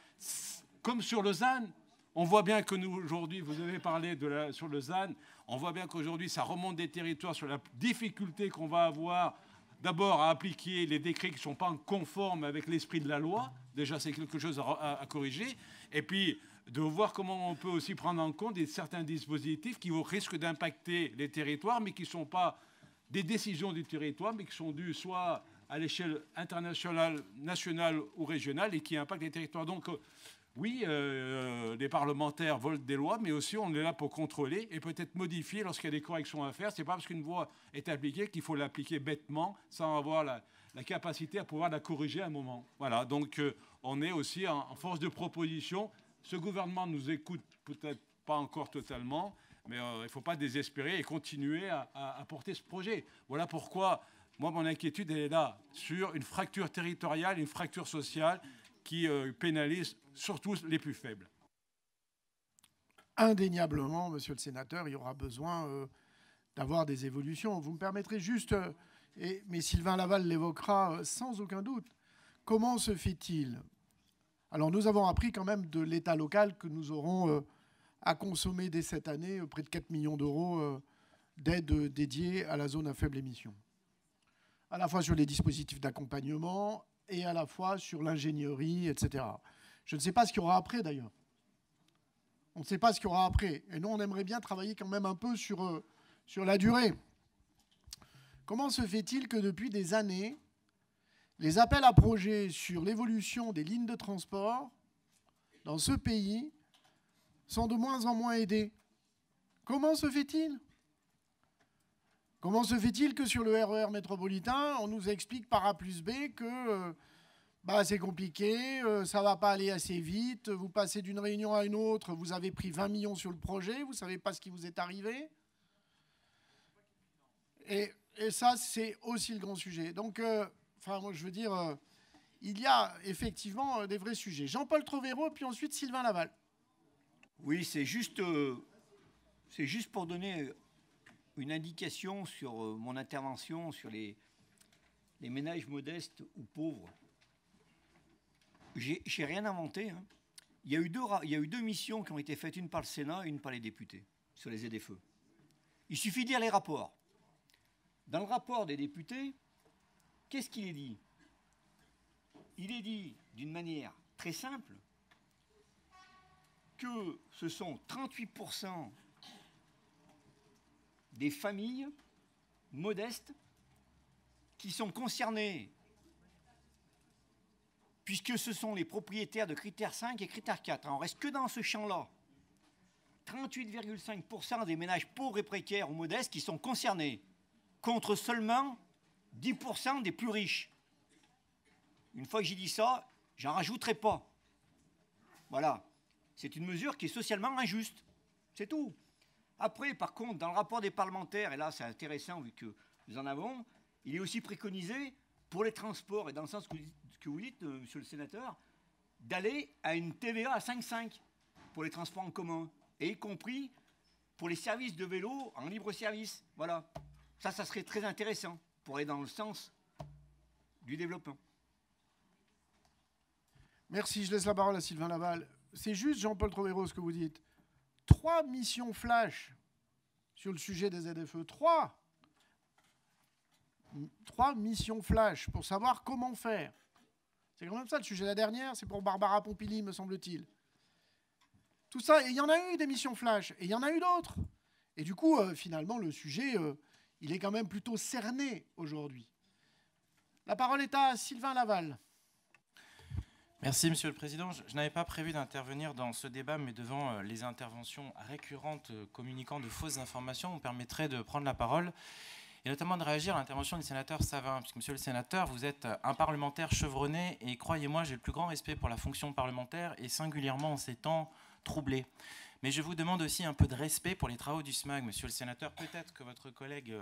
Comme sur le ZAN, on voit bien que nous, aujourd'hui, vous avez parlé sur le ZAN, on voit bien qu'aujourd'hui, ça remonte des territoires sur la difficulté qu'on va avoir d'abord à appliquer les décrets qui ne sont pas conformes avec l'esprit de la loi. Déjà, c'est quelque chose à corriger. Et puis, de voir comment on peut aussi prendre en compte certains dispositifs qui risquent d'impacter les territoires, mais qui ne sont pas des décisions du territoire, mais qui sont dues soit à l'échelle internationale, nationale ou régionale, et qui impactent les territoires. Donc, oui, les parlementaires votent des lois, mais aussi on est là pour contrôler et peut-être modifier lorsqu'il y a des corrections à faire. Ce n'est pas parce qu'une loi est appliquée qu'il faut l'appliquer bêtement sans avoir la capacité à pouvoir la corriger à un moment. Voilà, donc on est aussi en force de proposition. Ce gouvernement nous écoute peut-être pas encore totalement, mais il ne faut pas désespérer et continuer à porter ce projet. Voilà pourquoi, moi, mon inquiétude, elle est là, sur une fracture territoriale, une fracture sociale qui pénalise surtout les plus faibles. Indéniablement, monsieur le sénateur, il y aura besoin d'avoir des évolutions. Vous me permettrez juste, mais Sylvain Laval l'évoquera sans aucun doute, comment se fait-il? Alors nous avons appris quand même de l'État local que nous aurons à consommer dès cette année près de 4 millions d'euros d'aide dédiée à la zone à faible émission. À la fois sur les dispositifs d'accompagnement et à la fois sur l'ingénierie, etc. Je ne sais pas ce qu'il y aura après, d'ailleurs. On ne sait pas ce qu'il y aura après. Et nous, on aimerait bien travailler quand même un peu sur la durée. Comment se fait-il que depuis des années, les appels à projets sur l'évolution des lignes de transport dans ce pays sont de moins en moins aidés? Comment se fait-il? Comment se fait-il que sur le RER métropolitain, on nous explique par A plus B que c'est compliqué, ça ne va pas aller assez vite, vous passez d'une réunion à une autre, vous avez pris 20 millions sur le projet, vous ne savez pas ce qui vous est arrivé. Et ça, c'est aussi le grand sujet. Donc, moi, je veux dire, il y a effectivement des vrais sujets. Jean-Paul Trovero, puis ensuite Sylvain Laval. Oui, c'est juste pour donner une indication sur mon intervention sur les ménages modestes ou pauvres. J'ai rien inventé. Hein. Il y a eu deux missions qui ont été faites, une par le Sénat et une par les députés. sur les ZFE. Il suffit de lire les rapports. Dans le rapport des députés, qu'est-ce qu'il est dit? Il est dit d'une manière très simple que ce sont 38% des familles modestes qui sont concernées, puisque ce sont les propriétaires de critère 5 et critère 4. On ne reste que dans ce champ-là. 38,5% des ménages pauvres et précaires ou modestes qui sont concernés, contre seulement 10% des plus riches. Une fois que j'ai dit ça, j'en rajouterai pas. Voilà. C'est une mesure qui est socialement injuste. C'est tout. Après, par contre, dans le rapport des parlementaires, et là c'est intéressant vu que nous en avons, il est aussi préconisé pour les transports, et dans le sens que vous dites, monsieur le sénateur, d'aller à une TVA à 5,5 pour les transports en commun, et y compris pour les services de vélo en libre service. Voilà. Ça serait très intéressant pour aller dans le sens du développement. Merci, je laisse la parole à Sylvain Laval. C'est juste, Jean-Paul Trovero, ce que vous dites. 3 missions flash sur le sujet des ZFE. 3 missions flash pour savoir comment faire. C'est quand même ça le sujet. La dernière, c'est pour Barbara Pompili, me semble-t-il. Tout ça, et il y en a eu des missions flash, et il y en a eu d'autres. Et du coup, finalement, le sujet, il est quand même plutôt cerné aujourd'hui. La parole est à Sylvain Laval. Merci, Monsieur le Président. Je n'avais pas prévu d'intervenir dans ce débat, mais devant les interventions récurrentes communiquant de fausses informations, on permettrait de prendre la parole et notamment de réagir à l'intervention du sénateur Savin. Puisque, Monsieur le Sénateur, vous êtes un parlementaire chevronné et croyez-moi, j'ai le plus grand respect pour la fonction parlementaire et singulièrement en ces temps troublés. Mais je vous demande aussi un peu de respect pour les travaux du SMAG, Monsieur le Sénateur. Peut-être que votre collègue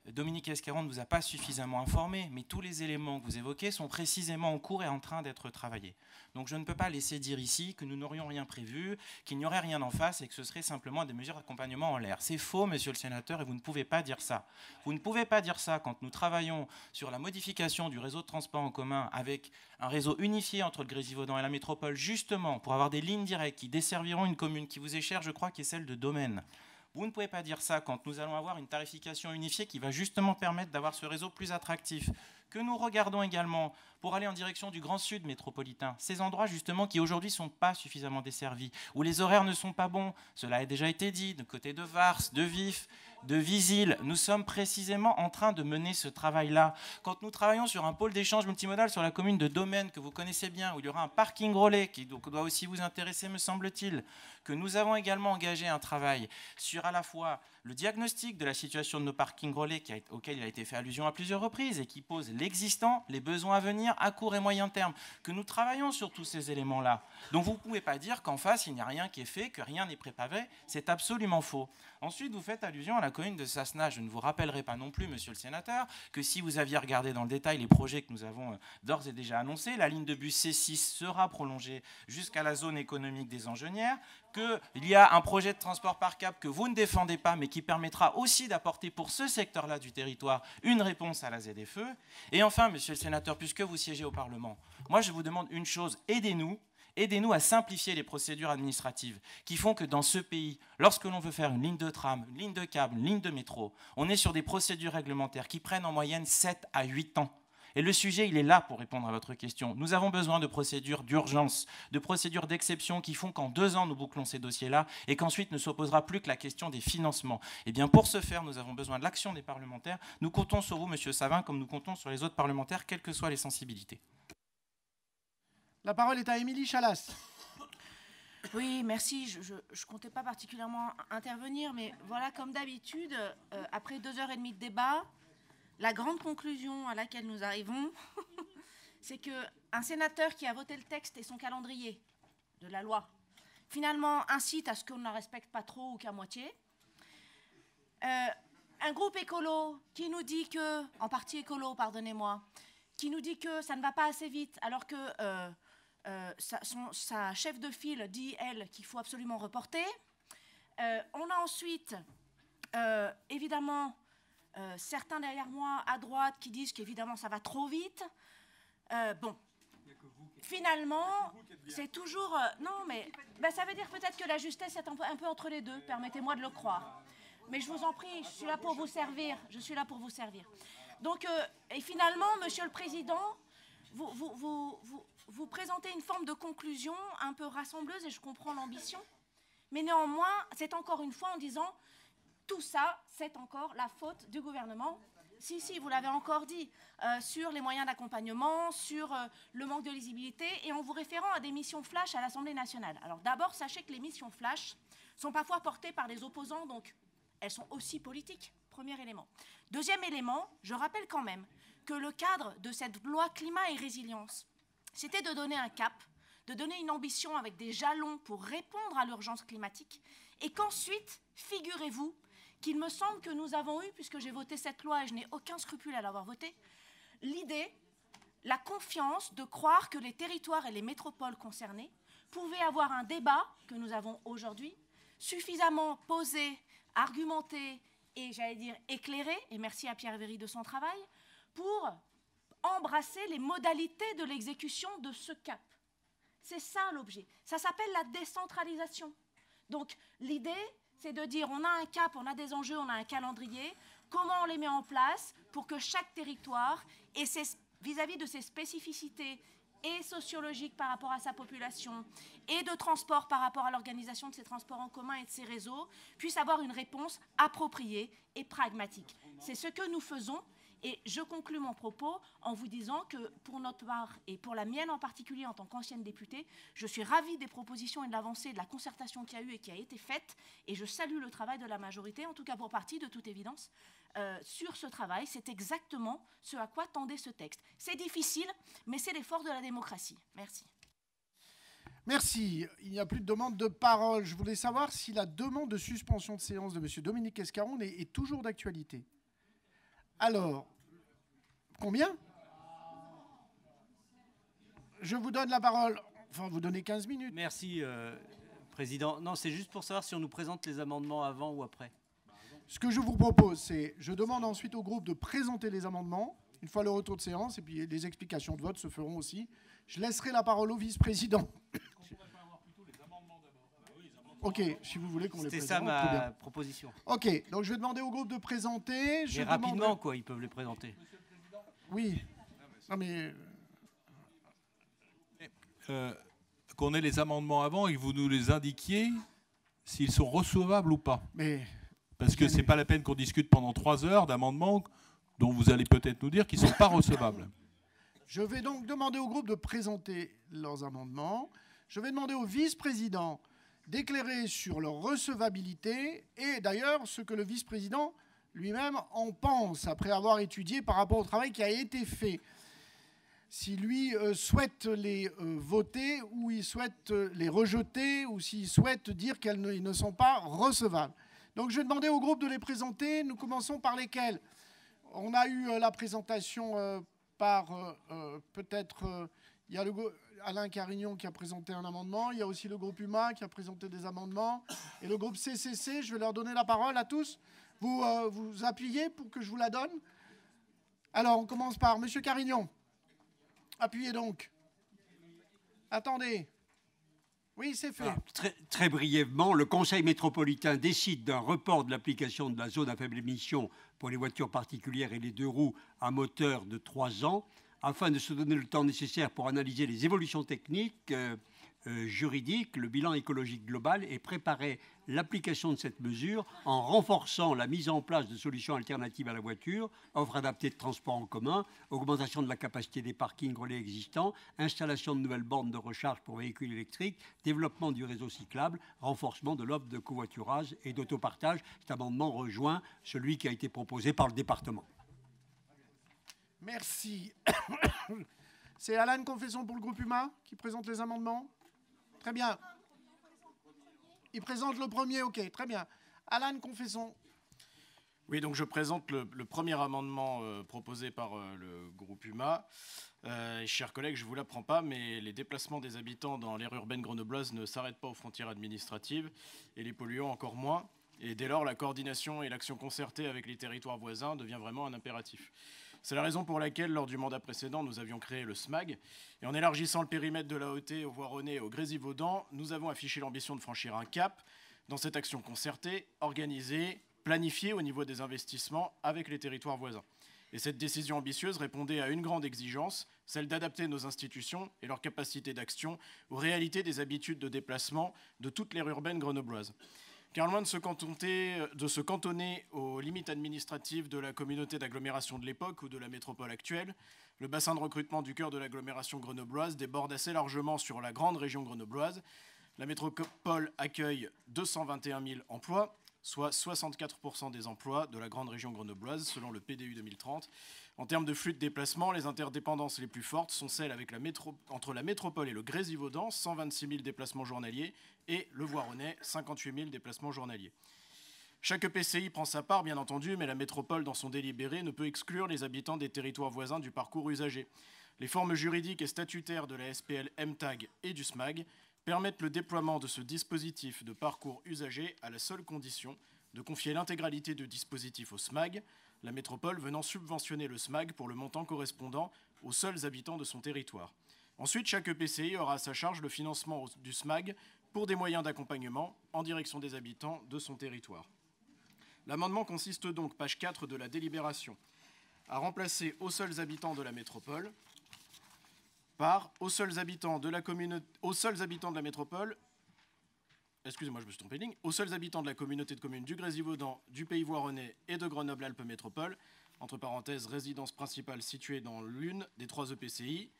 Dominique Escarron ne vous a pas suffisamment informé, mais tous les éléments que vous évoquez sont précisément en cours et en train d'être travaillés. Donc je ne peux pas laisser dire ici que nous n'aurions rien prévu, qu'il n'y aurait rien en face et que ce serait simplement des mesures d'accompagnement en l'air. C'est faux, Monsieur le Sénateur, et vous ne pouvez pas dire ça. Vous ne pouvez pas dire ça quand nous travaillons sur la modification du réseau de transport en commun avec un réseau unifié entre le Grésivaudan et la métropole, justement pour avoir des lignes directes qui desserviront une commune qui vous est chère, je crois, qui est celle de Domaine. Vous ne pouvez pas dire ça quand nous allons avoir une tarification unifiée qui va justement permettre d'avoir ce réseau plus attractif, que nous regardons également pour aller en direction du Grand Sud métropolitain. Ces endroits justement qui aujourd'hui ne sont pas suffisamment desservis, où les horaires ne sont pas bons, cela a déjà été dit, de côté de Vars, de Vif, de Visil. Nous sommes précisément en train de mener ce travail-là. Quand nous travaillons sur un pôle d'échange multimodal sur la commune de Domaine, que vous connaissez bien, où il y aura un parking relais, qui doit aussi vous intéresser, me semble-t-il, que nous avons également engagé un travail sur à la fois le diagnostic de la situation de nos parkings relais, auquel il a été fait allusion à plusieurs reprises, et qui pose l'existant, les besoins à venir, à court et moyen terme, que nous travaillons sur tous ces éléments-là. Donc vous ne pouvez pas dire qu'en face, il n'y a rien qui est fait, que rien n'est préparé, c'est absolument faux. Ensuite, vous faites allusion à la commune de Sassenage. Je ne vous rappellerai pas non plus, Monsieur le Sénateur, que si vous aviez regardé dans le détail les projets que nous avons d'ores et déjà annoncés, la ligne de bus C6 sera prolongée jusqu'à la zone économique des Engennières, qu'il y a un projet de transport par câble que vous ne défendez pas, mais qui permettra aussi d'apporter pour ce secteur-là du territoire une réponse à la ZFE. Et enfin, Monsieur le Sénateur, puisque vous siégez au Parlement, moi je vous demande une chose, aidez-nous à simplifier les procédures administratives qui font que dans ce pays, lorsque l'on veut faire une ligne de tram, une ligne de câble, une ligne de métro, on est sur des procédures réglementaires qui prennent en moyenne 7 à 8 ans. Et le sujet, il est là pour répondre à votre question. Nous avons besoin de procédures d'urgence, de procédures d'exception qui font qu'en 2 ans, nous bouclons ces dossiers-là et qu'ensuite ne s'opposera plus que la question des financements. Et bien pour ce faire, nous avons besoin de l'action des parlementaires. Nous comptons sur vous, Monsieur Savin, comme nous comptons sur les autres parlementaires, quelles que soient les sensibilités. La parole est à Émilie Chalas. Oui, merci. Je ne comptais pas particulièrement intervenir, mais voilà, comme d'habitude, après 2h30 de débat, la grande conclusion à laquelle nous arrivons, c'est qu'un sénateur qui a voté le texte et son calendrier de la loi, finalement, incite à ce qu'on ne la respecte pas trop ou qu'à moitié. Un groupe écolo qui nous dit que, en parti écolo, pardonnez-moi, qui nous dit que ça ne va pas assez vite, alors que sa chef de file dit, elle, qu'il faut absolument reporter. On a ensuite, évidemment, certains derrière moi, à droite, qui disent qu'évidemment, ça va trop vite. Bon. Il n'y a que vous finalement, c'est toujours... non, mais ça veut dire peut-être que la justesse est un peu entre les deux, permettez-moi de le croire. Mais je vous en prie, je suis là pour vous servir. Je suis là pour vous servir. Donc, et finalement, Monsieur le Président, vous présentez une forme de conclusion un peu rassembleuse, et je comprends l'ambition. Mais néanmoins, c'est encore une fois en disant, tout ça, c'est encore la faute du gouvernement. Si, vous l'avez encore dit, sur les moyens d'accompagnement, sur le manque de lisibilité, et en vous référant à des missions flash à l'Assemblée nationale. Alors d'abord, sachez que les missions flash sont parfois portées par des opposants, donc elles sont aussi politiques, premier élément. Deuxième élément, je rappelle quand même que le cadre de cette loi climat et résilience, c'était de donner un cap, de donner une ambition avec des jalons pour répondre à l'urgence climatique, et qu'ensuite, figurez-vous, qu'il me semble que nous avons eu, puisque j'ai voté cette loi et je n'ai aucun scrupule à l'avoir votée, l'idée, la confiance de croire que les territoires et les métropoles concernées pouvaient avoir un débat que nous avons aujourd'hui, suffisamment posé, argumenté et, j'allais dire, éclairé, et merci à Pierre Véry de son travail, pour embrasser les modalités de l'exécution de ce cap. C'est ça l'objet. Ça s'appelle la décentralisation. Donc l'idée, c'est de dire on a un cap, on a des enjeux, on a un calendrier, comment on les met en place pour que chaque territoire, et vis-à-vis de ses spécificités et sociologiques par rapport à sa population, et de transport par rapport à l'organisation de ses transports en commun et de ses réseaux, puisse avoir une réponse appropriée et pragmatique. C'est ce que nous faisons. Et je conclus mon propos en vous disant que pour notre part, et pour la mienne en particulier en tant qu'ancienne députée, je suis ravie des propositions et de l'avancée, de la concertation qu'il y a eu et qui a été faite, et je salue le travail de la majorité, en tout cas pour partie, de toute évidence, sur ce travail. C'est exactement ce à quoi tendait ce texte. C'est difficile, mais c'est l'effort de la démocratie. Merci. Merci. Il n'y a plus de demande de parole. Je voulais savoir si la demande de suspension de séance de M. Dominique Escaron est toujours d'actualité. Alors, combien? Je vous donne la parole. Enfin, vous donnez 15 minutes. Merci, Président. Non, c'est juste pour savoir si on nous présente les amendements avant ou après. Ce que je vous propose, c'est, je demande ensuite au groupe de présenter les amendements, une fois le retour de séance, et puis les explications de vote se feront aussi. Je laisserai la parole au vice-président. Ok, si vous voulez qu'on les présente. C'était ça ma proposition. Ok, donc je vais demander au groupe de présenter. Mais rapidement, quoi, ils peuvent les présenter. Oui. Non, mais... Qu'on ait les amendements avant et que vous nous les indiquiez s'ils sont recevables ou pas. Mais... Parce que ce n'est pas la peine qu'on discute pendant 3 heures d'amendements dont vous allez peut-être nous dire qu'ils ne sont pas recevables. Je vais donc demander au groupe de présenter leurs amendements. Je vais demander au vice-président d'éclairer sur leur recevabilité et d'ailleurs ce que le vice-président lui-même en pense après avoir étudié par rapport au travail qui a été fait. Si lui souhaite les voter ou il souhaite les rejeter ou s'il souhaite dire qu'ils ne sont pas recevables. Donc je vais demander au groupe de les présenter. Nous commençons par lesquels? On a eu la présentation par peut-être... il y a Alain Carignon qui a présenté un amendement. Il y a aussi le groupe UMA qui a présenté des amendements. Et le groupe CCC, je vais leur donner la parole à tous. Vous vous appuyez pour que je vous la donne. Alors, on commence par M. Carignon. Appuyez donc. Attendez. Oui, c'est fait. Très brièvement, le Conseil métropolitain décide d'un report de l'application de la zone à faible émission pour les voitures particulières et les 2 roues à moteur de 3 ans, afin de se donner le temps nécessaire pour analyser les évolutions techniques, juridiques, le bilan écologique global et préparer l'application de cette mesure en renforçant la mise en place de solutions alternatives à la voiture, offres adaptées de transport en commun, augmentation de la capacité des parkings relais existants, installation de nouvelles bornes de recharge pour véhicules électriques, développement du réseau cyclable, renforcement de l'offre de covoiturage et d'autopartage. Cet amendement rejoint celui qui a été proposé par le département. Merci. C'est Alain Confesson pour le groupe UMA qui présente les amendements. Très bien. Il présente le premier, ok, très bien. Alain Confesson. Oui, donc je présente le premier amendement proposé par le groupe UMA. Chers collègues, je ne vous l'apprends pas, mais les déplacements des habitants dans l'aire urbaine grenobloise ne s'arrêtent pas aux frontières administratives et les polluants encore moins. Et dès lors, la coordination et l'action concertée avec les territoires voisins devient vraiment un impératif. C'est la raison pour laquelle, lors du mandat précédent, nous avions créé le SMAG. Et en élargissant le périmètre de l'AOT au Voironnais et au Grésivaudan, nous avons affiché l'ambition de franchir un cap dans cette action concertée, organisée, planifiée au niveau des investissements avec les territoires voisins. Et cette décision ambitieuse répondait à une grande exigence, celle d'adapter nos institutions et leur capacité d'action aux réalités des habitudes de déplacement de toutes l'aire urbaine grenobloise. Car loin de se cantonner aux limites administratives de la communauté d'agglomération de l'époque ou de la métropole actuelle, le bassin de recrutement du cœur de l'agglomération grenobloise déborde assez largement sur la grande région grenobloise. La métropole accueille 221 000 emplois, soit 64% des emplois de la grande région grenobloise, selon le PDU 2030. En termes de flux de déplacement, les interdépendances les plus fortes sont celles avec entre la métropole et le Grésivaudan, 126 000 déplacements journaliers, et le Voironnais, 58 000 déplacements journaliers. Chaque EPCI prend sa part, bien entendu, mais la métropole, dans son délibéré, ne peut exclure les habitants des territoires voisins du parcours usagé. Les formes juridiques et statutaires de la SPL MTAG et du SMAG permettent le déploiement de ce dispositif de parcours usagé à la seule condition de confier l'intégralité du dispositif au SMAG, la métropole venant subventionner le SMAG pour le montant correspondant aux seuls habitants de son territoire. Ensuite, chaque EPCI aura à sa charge le financement du SMAG pour des moyens d'accompagnement en direction des habitants de son territoire. L'amendement consiste donc, page 4 de la délibération, à remplacer aux seuls habitants de la métropole par aux seuls habitants de la métropole, excusez-moi, je me suis trompé de ligne, aux seuls habitants de la communauté de communes du Grésivaudan, du Pays Voironnais et de Grenoble-Alpes Métropole, entre parenthèses, résidence principale située dans l'une des 3 EPCI.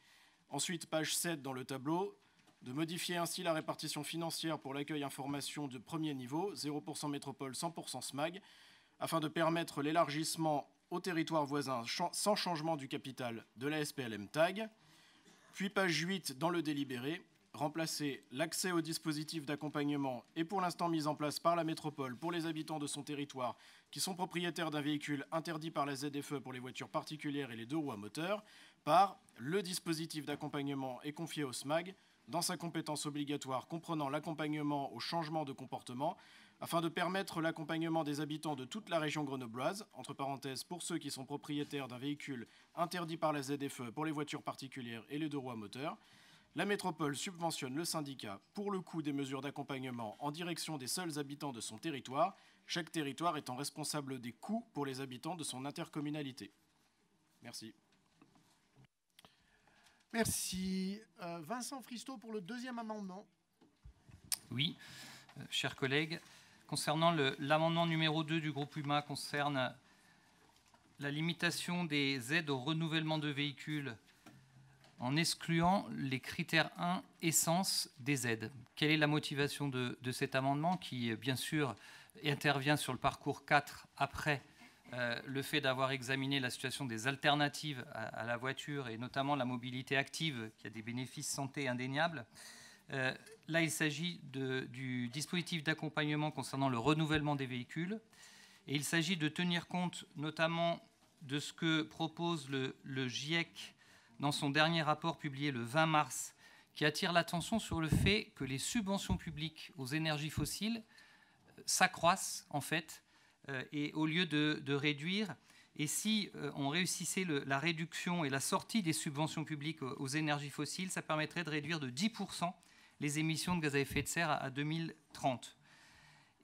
Ensuite, page 7 dans le tableau, de modifier ainsi la répartition financière pour l'accueil information de premier niveau, 0% métropole, 100% SMAG, afin de permettre l'élargissement aux territoires voisins sans changement du capital de la SPLM TAG. Puis page 8 dans le délibéré, remplacer l'accès au dispositif d'accompagnement et pour l'instant mis en place par la métropole pour les habitants de son territoire qui sont propriétaires d'un véhicule interdit par la ZFE pour les voitures particulières et les 2 roues à moteur, par le dispositif d'accompagnement est confié au SMAG dans sa compétence obligatoire comprenant l'accompagnement au changement de comportement afin de permettre l'accompagnement des habitants de toute la région grenobloise, entre parenthèses pour ceux qui sont propriétaires d'un véhicule interdit par la ZFE pour les voitures particulières et les 2 roues à moteur. La métropole subventionne le syndicat pour le coût des mesures d'accompagnement en direction des seuls habitants de son territoire, chaque territoire étant responsable des coûts pour les habitants de son intercommunalité. Merci. Merci. Vincent Fristo pour le 2e amendement. Oui, chers collègues, concernant l'amendement numéro 2 du groupe UMA concerne la limitation des aides au renouvellement de véhicules en excluant les critères 1 essence des aides. Quelle est la motivation de cet amendement qui, bien sûr, intervient sur le parcours 4 après le fait d'avoir examiné la situation des alternatives à la voiture et notamment la mobilité active qui a des bénéfices santé indéniables. Là, il s'agit du dispositif d'accompagnement concernant le renouvellement des véhicules et il s'agit de tenir compte notamment de ce que propose le GIEC dans son dernier rapport publié le 20 mars, qui attire l'attention sur le fait que les subventions publiques aux énergies fossiles s'accroissent, en fait, et au lieu de réduire. Et si on réussissait la réduction et la sortie des subventions publiques aux énergies fossiles, ça permettrait de réduire de 10% les émissions de gaz à effet de serre à 2030.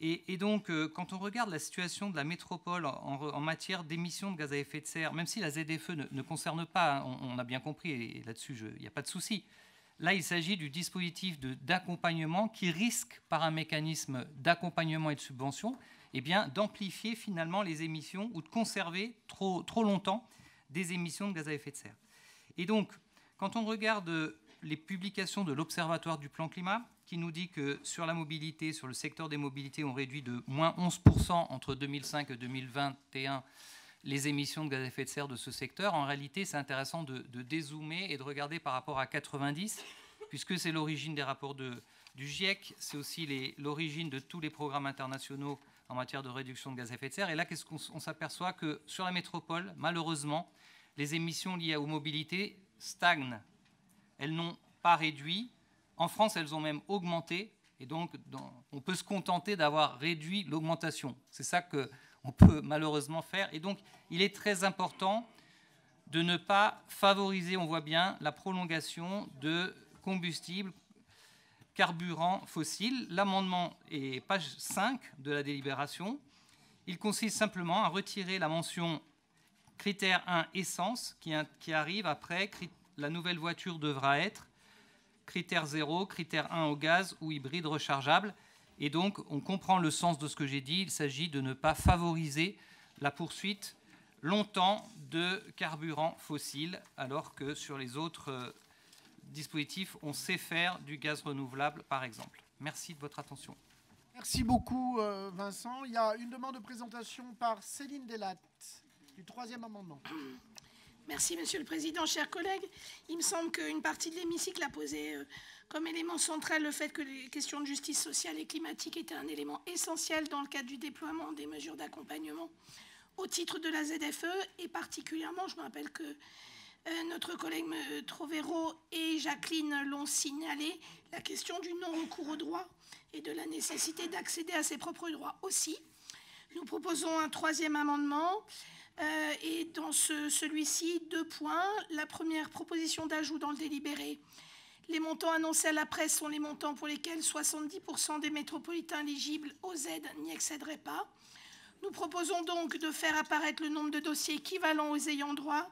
Et donc, quand on regarde la situation de la métropole en matière d'émissions de gaz à effet de serre, même si la ZFE ne concerne pas, hein, on a bien compris, et là-dessus, il n'y a pas de souci. Là, il s'agit du dispositif d'accompagnement qui risque, par un mécanisme d'accompagnement et de subvention, eh bien, d'amplifier finalement les émissions ou de conserver trop longtemps des émissions de gaz à effet de serre. Et donc, quand on regarde les publications de l'Observatoire du plan climat, qui nous dit que sur la mobilité, sur le secteur des mobilités, on réduit de moins 11% entre 2005 et 2021 les émissions de gaz à effet de serre de ce secteur. En réalité, c'est intéressant de dézoomer et de regarder par rapport à 90, puisque c'est l'origine des rapports du GIEC, c'est aussi l'origine de tous les programmes internationaux en matière de réduction de gaz à effet de serre. Et là, qu'est-ce qu'on s'aperçoit que sur la métropole, malheureusement, les émissions liées aux mobilités stagnent. Elles n'ont pas réduit. En France, elles ont même augmenté. Et donc, on peut se contenter d'avoir réduit l'augmentation. C'est ça qu'on peut malheureusement faire. Et donc, il est très important de ne pas favoriser, on voit bien, la prolongation de combustibles, carburants fossiles. L'amendement est page 5 de la délibération. Il consiste simplement à retirer la mention critère 1 essence qui arrive après. La nouvelle voiture devra être critère 0, critère 1 au gaz ou hybride rechargeable. Et donc, on comprend le sens de ce que j'ai dit. Il s'agit de ne pas favoriser la poursuite longtemps de carburants fossiles, alors que sur les autres dispositifs, on sait faire du gaz renouvelable, par exemple. Merci de votre attention. Merci beaucoup, Vincent. Il y a une demande de présentation par Céline Delatte, du 3e amendement. Merci, Monsieur le Président. Chers collègues, il me semble qu'une partie de l'hémicycle a posé comme élément central le fait que les questions de justice sociale et climatique étaient un élément essentiel dans le cadre du déploiement des mesures d'accompagnement au titre de la ZFE, et particulièrement, je me rappelle que notre collègue Trovero et Jacqueline l'ont signalé, la question du non-recours aux droits et de la nécessité d'accéder à ses propres droits aussi. Nous proposons un 3e amendement, et dans celui-ci, 2 points. La première proposition d'ajout dans le délibéré. Les montants annoncés à la presse sont les montants pour lesquels 70% des métropolitains éligibles aux aides n'y accéderaient pas. Nous proposons donc de faire apparaître le nombre de dossiers équivalents aux ayants droit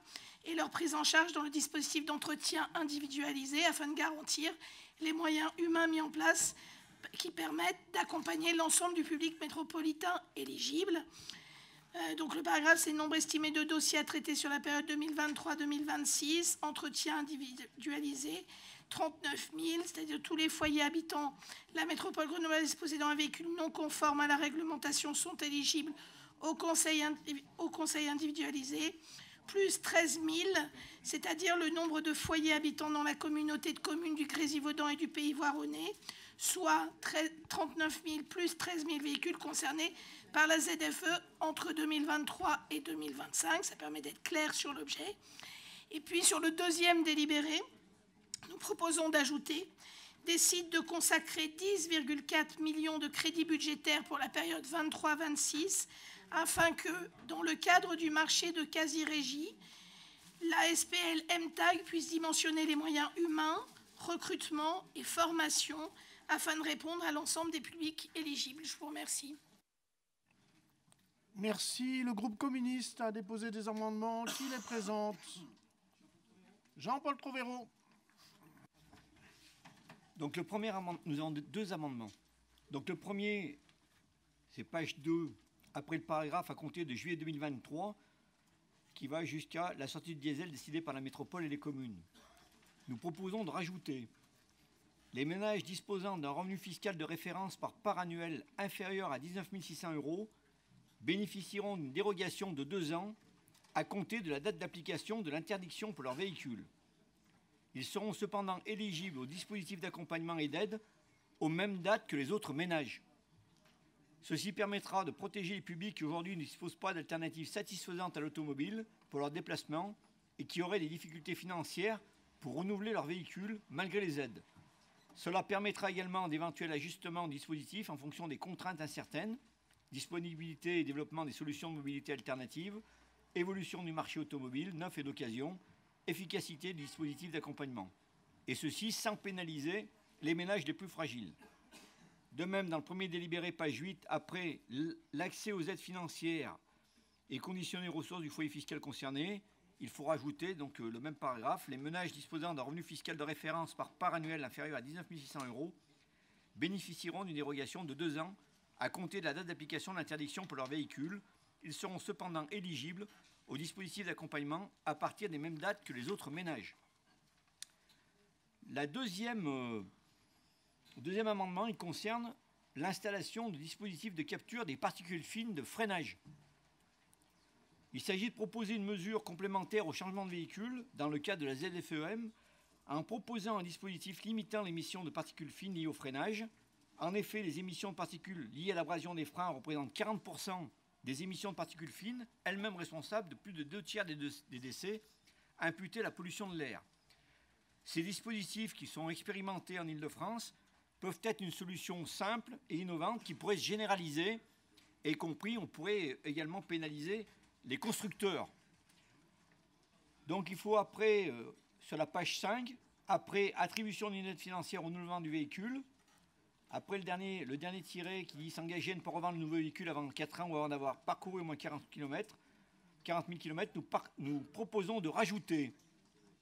et leur prise en charge dans le dispositif d'entretien individualisé afin de garantir les moyens humains mis en place qui permettent d'accompagner l'ensemble du public métropolitain éligible. Donc le paragraphe, c'est le nombre estimé de dossiers à traiter sur la période 2023-2026, entretien individualisé, 39 000, c'est-à-dire tous les foyers habitant la métropole grenobloise possédant un véhicule non conforme à la réglementation sont éligibles au conseil individualisé, plus 13 000, c'est-à-dire le nombre de foyers habitant dans la communauté de communes du Grésivaudan et du Pays Voironnais, soit 39 000 plus 13 000 véhicules concernés par la ZFE entre 2023 et 2025. Ça permet d'être clair sur l'objet. Et puis sur le 2e délibéré, nous proposons d'ajouter décide de consacrer 10,4 millions de crédits budgétaires pour la période 23-26 afin que, dans le cadre du marché de quasi-régie, la SPL MTAG puisse dimensionner les moyens humains, recrutement et formation afin de répondre à l'ensemble des publics éligibles. Je vous remercie. Merci. Le groupe communiste a déposé des amendements. Qui les présente? Jean-Paul Trovero. Donc le premier amendement, nous avons 2 amendements. Donc le premier, c'est page 2, après le paragraphe à compter de juillet 2023, qui va jusqu'à la sortie du diesel décidée par la métropole et les communes. Nous proposons de rajouter les ménages disposant d'un revenu fiscal de référence par part annuel inférieur à 19 600 € bénéficieront d'une dérogation de 2 ans à compter de la date d'application de l'interdiction pour leur véhicule. Ils seront cependant éligibles au dispositif d'accompagnement et d'aide aux mêmes dates que les autres ménages. Ceci permettra de protéger les publics qui aujourd'hui ne disposent pas d'alternatives satisfaisantes à l'automobile pour leurs déplacements et qui auraient des difficultés financières pour renouveler leur véhicule malgré les aides. Cela permettra également d'éventuels ajustements au dispositif en fonction des contraintes incertaines, disponibilité et développement des solutions de mobilité alternatives, évolution du marché automobile, neuf et d'occasion, efficacité du dispositif d'accompagnement. Et ceci sans pénaliser les ménages les plus fragiles. De même, dans le premier délibéré, page 8, après l'accès aux aides financières est conditionné aux ressources du foyer fiscal concerné, il faut rajouter donc le même paragraphe. Les ménages disposant d'un revenu fiscal de référence par part annuelle inférieur à 19 600 € bénéficieront d'une dérogation de 2 ans à compter de la date d'application de l'interdiction pour leur véhicule. Ils seront cependant éligibles au dispositif d'accompagnement à partir des mêmes dates que les autres ménages. Le deuxième amendement, il concerne l'installation de dispositifs de capture des particules fines de freinage. Il s'agit de proposer une mesure complémentaire au changement de véhicule dans le cadre de la ZFEM en proposant un dispositif limitant l'émission de particules fines liées au freinage. En effet, les émissions de particules liées à l'abrasion des freins représentent 40% des émissions de particules fines, elles-mêmes responsables de plus de 2/3 des décès imputés à la pollution de l'air. Ces dispositifs qui sont expérimentés en Île-de-France peuvent être une solution simple et innovante qui pourrait se généraliser, y compris, on pourrait également pénaliser les constructeurs. Donc il faut après, sur la page 5, après attribution d'une aide financière au renouvellement du véhicule, après le dernier tiré qui dit s'engager à ne pas revendre le nouveau véhicule avant 4 ans ou avant d'avoir parcouru au moins 40 000 km, nous proposons de rajouter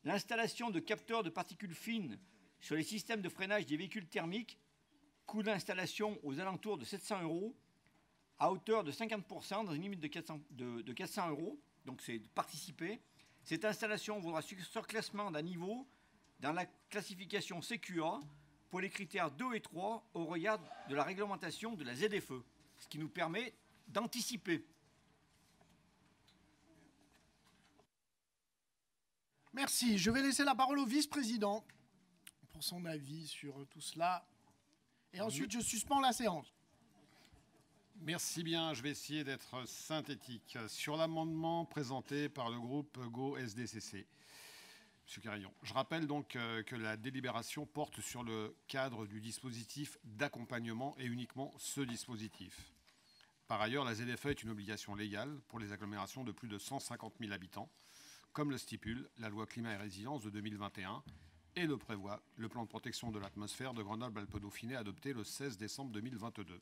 l'installation de capteurs de particules fines sur les systèmes de freinage des véhicules thermiques, coût d'installation aux alentours de 700 €, à hauteur de 50% dans une limite de 400 €, donc c'est de participer. Cette installation vaudra surclassement d'un niveau dans la classification CQA pour les critères 2 et 3 au regard de la réglementation de la ZFE, ce qui nous permet d'anticiper. Merci. Je vais laisser la parole au vice-président pour son avis sur tout cela. Et ensuite, je suspends la séance. Merci bien. Je vais essayer d'être synthétique. Sur l'amendement présenté par le groupe GO-SDCC, M. Carignon, je rappelle donc que la délibération porte sur le cadre du dispositif d'accompagnement et uniquement ce dispositif. Par ailleurs, la ZFE est une obligation légale pour les agglomérations de plus de 150 000 habitants, comme le stipule la loi Climat et Résilience de 2021 et le prévoit le plan de protection de l'atmosphère de Grenoble-Alpes-Dauphiné adopté le 16 décembre 2022.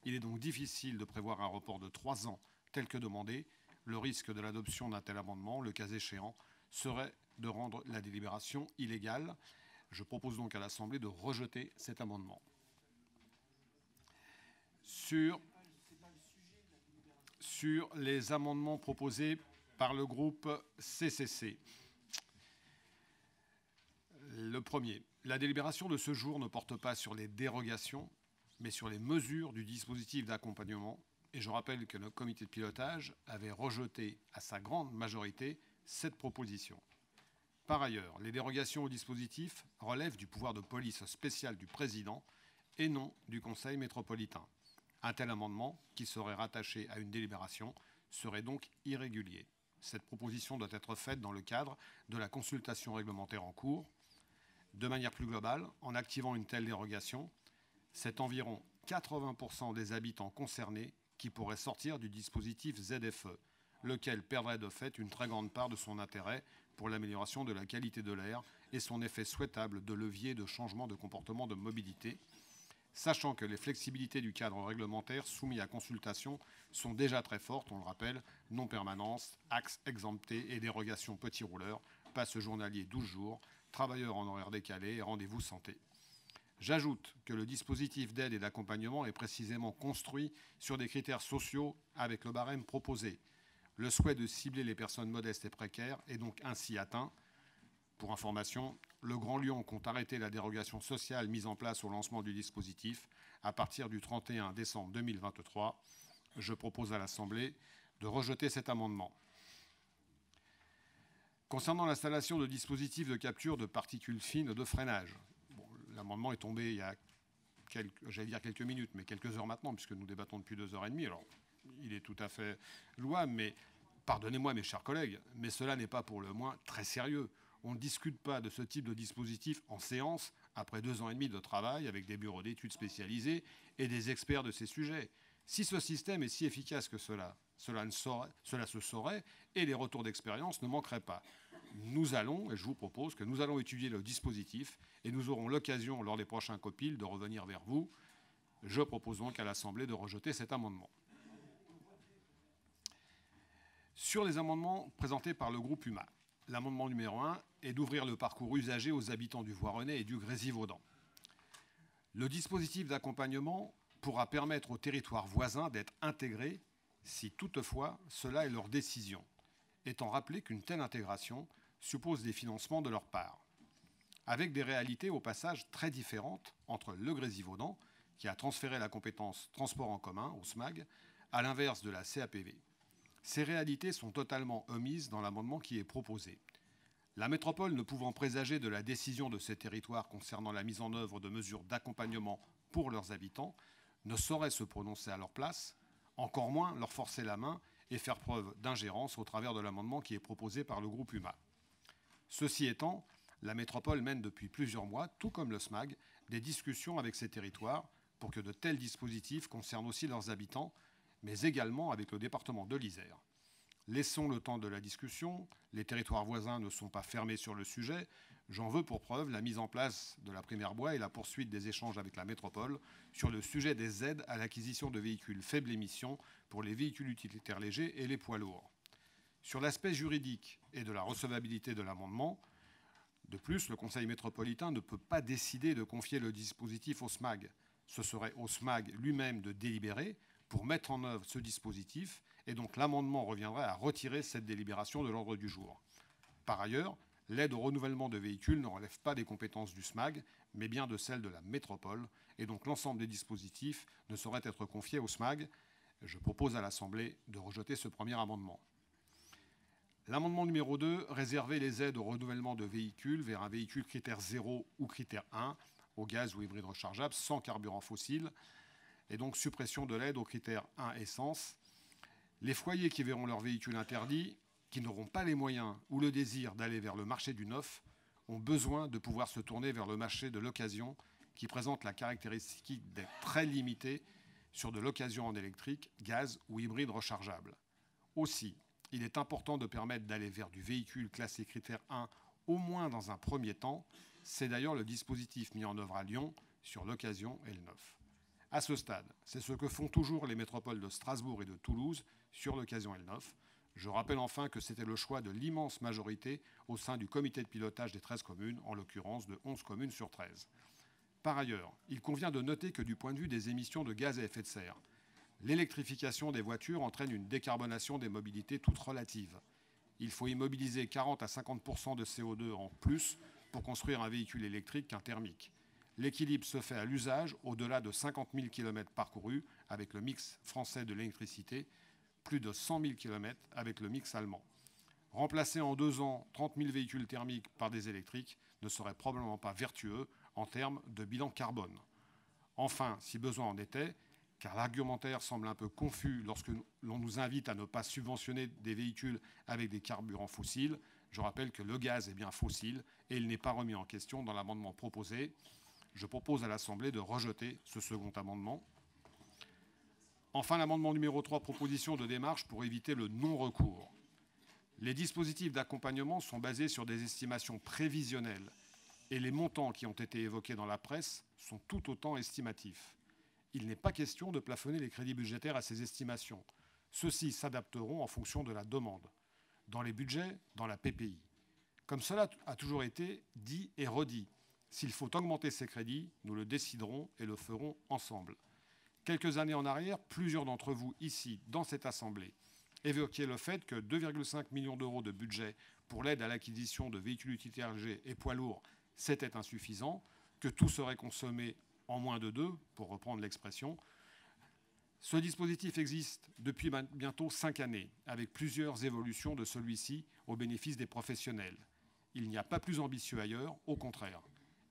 Il est donc difficile de prévoir un report de 3 ans tel que demandé. Le risque de l'adoption d'un tel amendement, le cas échéant, serait de rendre la délibération illégale. Je propose donc à l'Assemblée de rejeter cet amendement. Sur les amendements proposés par le groupe CCC. Le premier, la délibération de ce jour ne porte pas sur les dérogations, mais sur les mesures du dispositif d'accompagnement. Et je rappelle que le comité de pilotage avait rejeté à sa grande majorité cette proposition. Par ailleurs, les dérogations au dispositif relèvent du pouvoir de police spécial du président et non du conseil métropolitain. Un tel amendement, qui serait rattaché à une délibération, serait donc irrégulier. Cette proposition doit être faite dans le cadre de la consultation réglementaire en cours. De manière plus globale, en activant une telle dérogation, c'est environ 80% des habitants concernés qui pourraient sortir du dispositif ZFE, lequel perdrait de fait une très grande part de son intérêt pour l'amélioration de la qualité de l'air et son effet souhaitable de levier de changement de comportement de mobilité, sachant que les flexibilités du cadre réglementaire soumis à consultation sont déjà très fortes, on le rappelle, non-permanence, axes exemptés et dérogation petits rouleurs, passe journalier 12 jours, travailleurs en horaire décalé et rendez-vous santé. J'ajoute que le dispositif d'aide et d'accompagnement est précisément construit sur des critères sociaux avec le barème proposé. Le souhait de cibler les personnes modestes et précaires est donc ainsi atteint. Pour information, le Grand Lyon compte arrêter la dérogation sociale mise en place au lancement du dispositif à partir du 31 décembre 2023. Je propose à l'Assemblée de rejeter cet amendement. Concernant l'installation de dispositifs de capture de particules fines de freinage, l'amendement est tombé il y a quelques minutes, mais quelques heures maintenant, puisque nous débattons depuis 2h30. Alors, il est tout à fait louable, mais pardonnez-moi, mes chers collègues, mais cela n'est pas pour le moins très sérieux. On ne discute pas de ce type de dispositif en séance après 2 ans et demi de travail avec des bureaux d'études spécialisés et des experts de ces sujets. Si ce système est si efficace que cela se saurait et les retours d'expérience ne manqueraient pas. Nous allons, et je vous propose que nous allons étudier le dispositif et nous aurons l'occasion lors des prochains COPIL de revenir vers vous. Je propose donc à l'Assemblée de rejeter cet amendement. Sur les amendements présentés par le groupe UMA, l'amendement numéro 1 est d'ouvrir le parcours usager aux habitants du Voironnais et du Grésivaudan. Le dispositif d'accompagnement pourra permettre aux territoires voisins d'être intégrés si toutefois cela est leur décision, étant rappelé qu'une telle intégration suppose des financements de leur part, avec des réalités au passage très différentes entre le Grésivaudan, qui a transféré la compétence transport en commun au SMAG, à l'inverse de la CAPV. Ces réalités sont totalement omises dans l'amendement qui est proposé. La métropole ne pouvant présager de la décision de ces territoires concernant la mise en œuvre de mesures d'accompagnement pour leurs habitants, ne saurait se prononcer à leur place, encore moins leur forcer la main et faire preuve d'ingérence au travers de l'amendement qui est proposé par le groupe UMA. Ceci étant, la métropole mène depuis plusieurs mois, tout comme le SMAG, des discussions avec ces territoires pour que de tels dispositifs concernent aussi leurs habitants, mais également avec le département de l'Isère. Laissons le temps de la discussion. Les territoires voisins ne sont pas fermés sur le sujet. J'en veux pour preuve la mise en place de la Primaire Bois et la poursuite des échanges avec la métropole sur le sujet des aides à l'acquisition de véhicules faibles émissions pour les véhicules utilitaires légers et les poids lourds. Sur l'aspect juridique et de la recevabilité de l'amendement, de plus, le Conseil métropolitain ne peut pas décider de confier le dispositif au SMAG. Ce serait au SMAG lui-même de délibérer pour mettre en œuvre ce dispositif, et donc l'amendement reviendrait à retirer cette délibération de l'ordre du jour. Par ailleurs, l'aide au renouvellement de véhicules ne relève pas des compétences du SMAG, mais bien de celles de la métropole, et donc l'ensemble des dispositifs ne saurait être confiés au SMAG. Je propose à l'Assemblée de rejeter ce premier amendement. L'amendement numéro 2, réserver les aides au renouvellement de véhicules vers un véhicule critère 0 ou critère 1, au gaz ou hybride rechargeable, sans carburant fossile, et donc suppression de l'aide au critère 1 essence. Les foyers qui verront leur véhicule interdit, qui n'auront pas les moyens ou le désir d'aller vers le marché du neuf, ont besoin de pouvoir se tourner vers le marché de l'occasion, qui présente la caractéristique d'être très limité sur de l'occasion en électrique, gaz ou hybride rechargeable. Aussi, il est important de permettre d'aller vers du véhicule classé critère 1, au moins dans un premier temps. C'est d'ailleurs le dispositif mis en œuvre à Lyon sur l'occasion et le neuf. À ce stade, c'est ce que font toujours les métropoles de Strasbourg et de Toulouse sur l'occasion et le neuf. Je rappelle enfin que c'était le choix de l'immense majorité au sein du comité de pilotage des 13 communes, en l'occurrence de 11 communes sur 13. Par ailleurs, il convient de noter que du point de vue des émissions de gaz à effet de serre, l'électrification des voitures entraîne une décarbonation des mobilités toute relative. Il faut immobiliser 40 à 50% de CO2 en plus pour construire un véhicule électrique qu'un thermique. L'équilibre se fait à l'usage au-delà de 50 000 km parcourus avec le mix français de l'électricité, plus de 100 000 km avec le mix allemand. Remplacer en 2 ans 30 000 véhicules thermiques par des électriques ne serait probablement pas vertueux en termes de bilan carbone. Enfin, si besoin en était, car l'argumentaire semble un peu confus lorsque l'on nous invite à ne pas subventionner des véhicules avec des carburants fossiles, je rappelle que le gaz est bien fossile et il n'est pas remis en question dans l'amendement proposé. Je propose à l'Assemblée de rejeter ce second amendement. Enfin, l'amendement numéro 3, proposition de démarche pour éviter le non-recours. Les dispositifs d'accompagnement sont basés sur des estimations prévisionnelles et les montants qui ont été évoqués dans la presse sont tout autant estimatifs. Il n'est pas question de plafonner les crédits budgétaires à ces estimations. Ceux-ci s'adapteront en fonction de la demande, dans les budgets, dans la PPI. Comme cela a toujours été dit et redit, s'il faut augmenter ces crédits, nous le déciderons et le ferons ensemble. Quelques années en arrière, plusieurs d'entre vous, ici, dans cette Assemblée, évoquiez le fait que 2,5 millions d'euros de budget pour l'aide à l'acquisition de véhicules utilitaires légers et poids lourds, c'était insuffisant, que tout serait consommé en moins de 2, pour reprendre l'expression. Ce dispositif existe depuis bientôt 5 années, avec plusieurs évolutions de celui-ci au bénéfice des professionnels. Il n'y a pas plus ambitieux ailleurs, au contraire.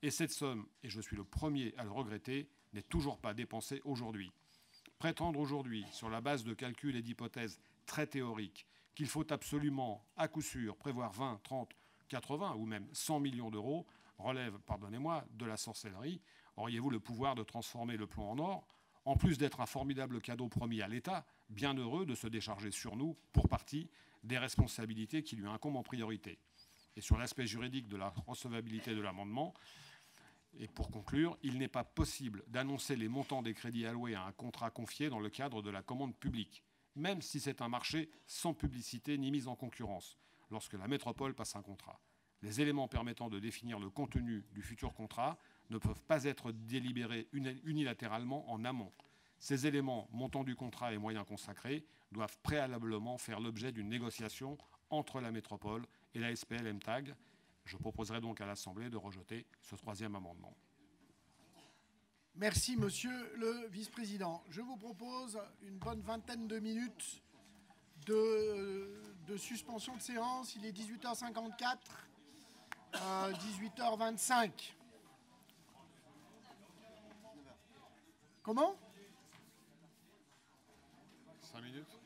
Et cette somme, et je suis le premier à le regretter, n'est toujours pas dépensée aujourd'hui. Prétendre aujourd'hui, sur la base de calculs et d'hypothèses très théoriques, qu'il faut absolument, à coup sûr, prévoir 20, 30, 80 ou même 100 millions d'euros, relève, pardonnez-moi, de la sorcellerie. Auriez-vous le pouvoir de transformer le plomb en or, en plus d'être un formidable cadeau promis à l'État, bien heureux de se décharger sur nous, pour partie, des responsabilités qui lui incombent en priorité. Et sur l'aspect juridique de la recevabilité de l'amendement, et pour conclure, il n'est pas possible d'annoncer les montants des crédits alloués à un contrat confié dans le cadre de la commande publique, même si c'est un marché sans publicité ni mise en concurrence, lorsque la métropole passe un contrat. Les éléments permettant de définir le contenu du futur contrat ne peuvent pas être délibérés unilatéralement en amont. Ces éléments, montant du contrat et moyens consacrés, doivent préalablement faire l'objet d'une négociation entre la métropole et la SPL MTAG. Je proposerai donc à l'Assemblée de rejeter ce troisième amendement. Merci, monsieur le vice-président. Je vous propose une bonne vingtaine de minutes de suspension de séance. Il est 18h54, 18h25. Comment ? 5 minutes ?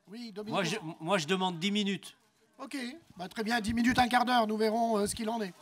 Oui, Dominique. Moi, je demande 10 minutes. Ok, bah, très bien, 10 minutes, un quart d'heure, nous verrons ce qu'il en est.